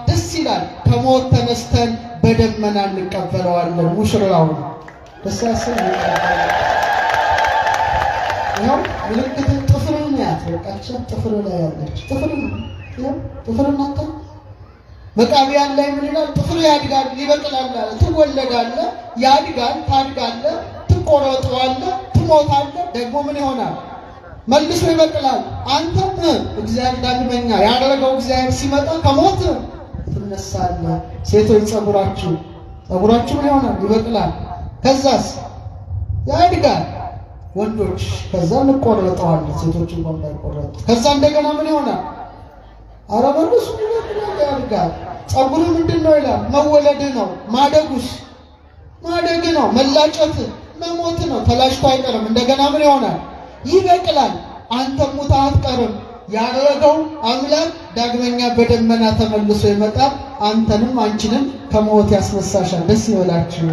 ደስ ይላል። ከሞት ተነስተን በደመና እንቀበለዋለን። ሙሽራው ደስ ያሰኛል። ያው ምልክት ጥፍርን ያትወቃቸው ጥፍር ላይ ያለች ጥፍርን ናታ መቃብያን ላይ ምን ይላል? ጥፍር ያድጋል ይበቅላል አለ። ትወለዳለህ፣ ያድጋል፣ ታድጋለህ፣ ትቆረጠዋለህ፣ ትሞታለህ፣ ደግሞ ምን ይሆናል? መልሶ ይበቅላል። አንተም እግዚአብሔር ዳግመኛ ያደረገው እግዚአብሔር ሲመጣ ከሞት ትነሳለህ። ሴቶች ጸጉራችሁ ምን ይሆናል? ይበቅላል። ከዛስ ያድጋል። ወንዶች ከዛ እንቆረጠዋለን። ሴቶች እንኳን ባይቆረጡ ከዛ እንደገና ምን ይሆናል? አረ መልሶ ያድጋል። ጸጉሩ ምንድነው ይላል? መወለድ ነው። ማደጉስ ማደግ ነው። መላጨት መሞት ነው። ተላጭቶ አይቀርም። እንደገና ምን ይሆናል? ይበቅላል። አንተም ሙተህ አትቀርም። ያደረገው አምላክ ዳግመኛ በደመና ተመልሶ ይመጣል። አንተንም አንቺንም ከሞት ያስነሳሻል። ደስ ይበላችሁ።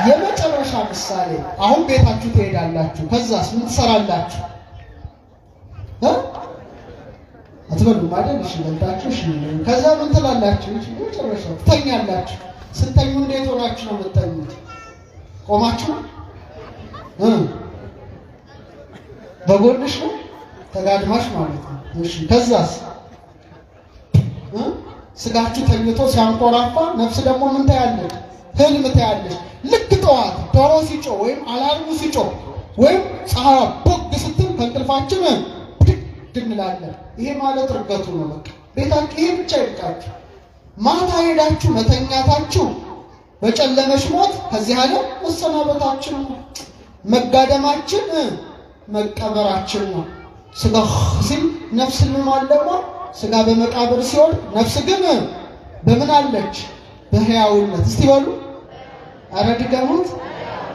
የመጨረሻ ምሳሌ አሁን ቤታችሁ ትሄዳላችሁ። ከዛስ ምን ትሰራላችሁ? አትበሉ ማለት ይችላልታችሁ። ከዛ ምን ትላላችሁ? የመጨረሻው ትተኛላችሁ። ስተኙ እንዴት ሆናችሁ ነው የምትተኙት? ቆማችሁ በጎንሽ ነው ተጋድማሽ ማለት ነው። እሺ ከዛስ ስጋችሁ ተኝቶ ሲያንቆራፋ ነፍስ ደግሞ ምን ታያለች? ህልም ታያለች። ልክ ጠዋት ዶሮ ሲጮህ ወይም አላርሙ ሲጮህ ወይም ፀሐይ ቦግ ስትል ከእንቅልፋችን ብድግ እንላለን። ይሄ ማለት እርገቱ ነው። በቃ ቤታችሁ ይሄ ብቻ ይብቃችሁ። ማታ ሄዳችሁ መተኛታችሁ በጨለመሽ ሞት ከዚህ ዓለም መሰናበታችን ነው። መጋደማችን መቀበራችን ነው። ስጋ ሲል ነፍስ ልማለማ ስጋ በመቃብር ሲሆን ነፍስ ግን በምን አለች? በሕያውነት። እስቲ በሉ አረ ድገሙት።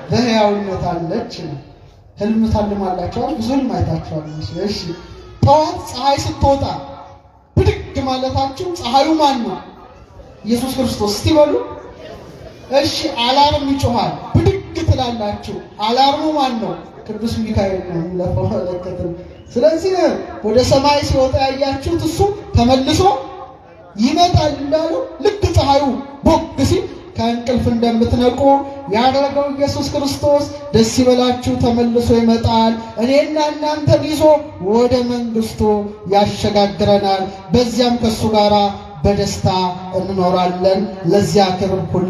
በሕያውነት አለች። ህልም ታልማላችኋል። ብዙ ህልም አይታችኋል። እሺ ጠዋት ፀሐይ ስትወጣ ብድግ ማለታችሁ ፀሐዩ ማን ነው? ኢየሱስ ክርስቶስ። እስቲ በሉ እሺ አላርም ይጮሃል፣ ብድግ ትላላችሁ። አላርሙ ማን ነው? ቅዱስ ሚካኤል ነው ለፈለከተን። ስለዚህ ወደ ሰማይ ሲወጣ ያያችሁት እሱ ተመልሶ ይመጣል እንዳሉ ልክ ፀሐዩ ቦግ ሲል ከእንቅልፍ እንደምትነቁ ያደረገው ኢየሱስ ክርስቶስ ደስ ይበላችሁ፣ ተመልሶ ይመጣል። እኔና እናንተን ይዞ ወደ መንግስቱ ያሸጋግረናል። በዚያም ከሱ ጋር በደስታ እንኖራለን። ለዚያ ክብር ሁሉ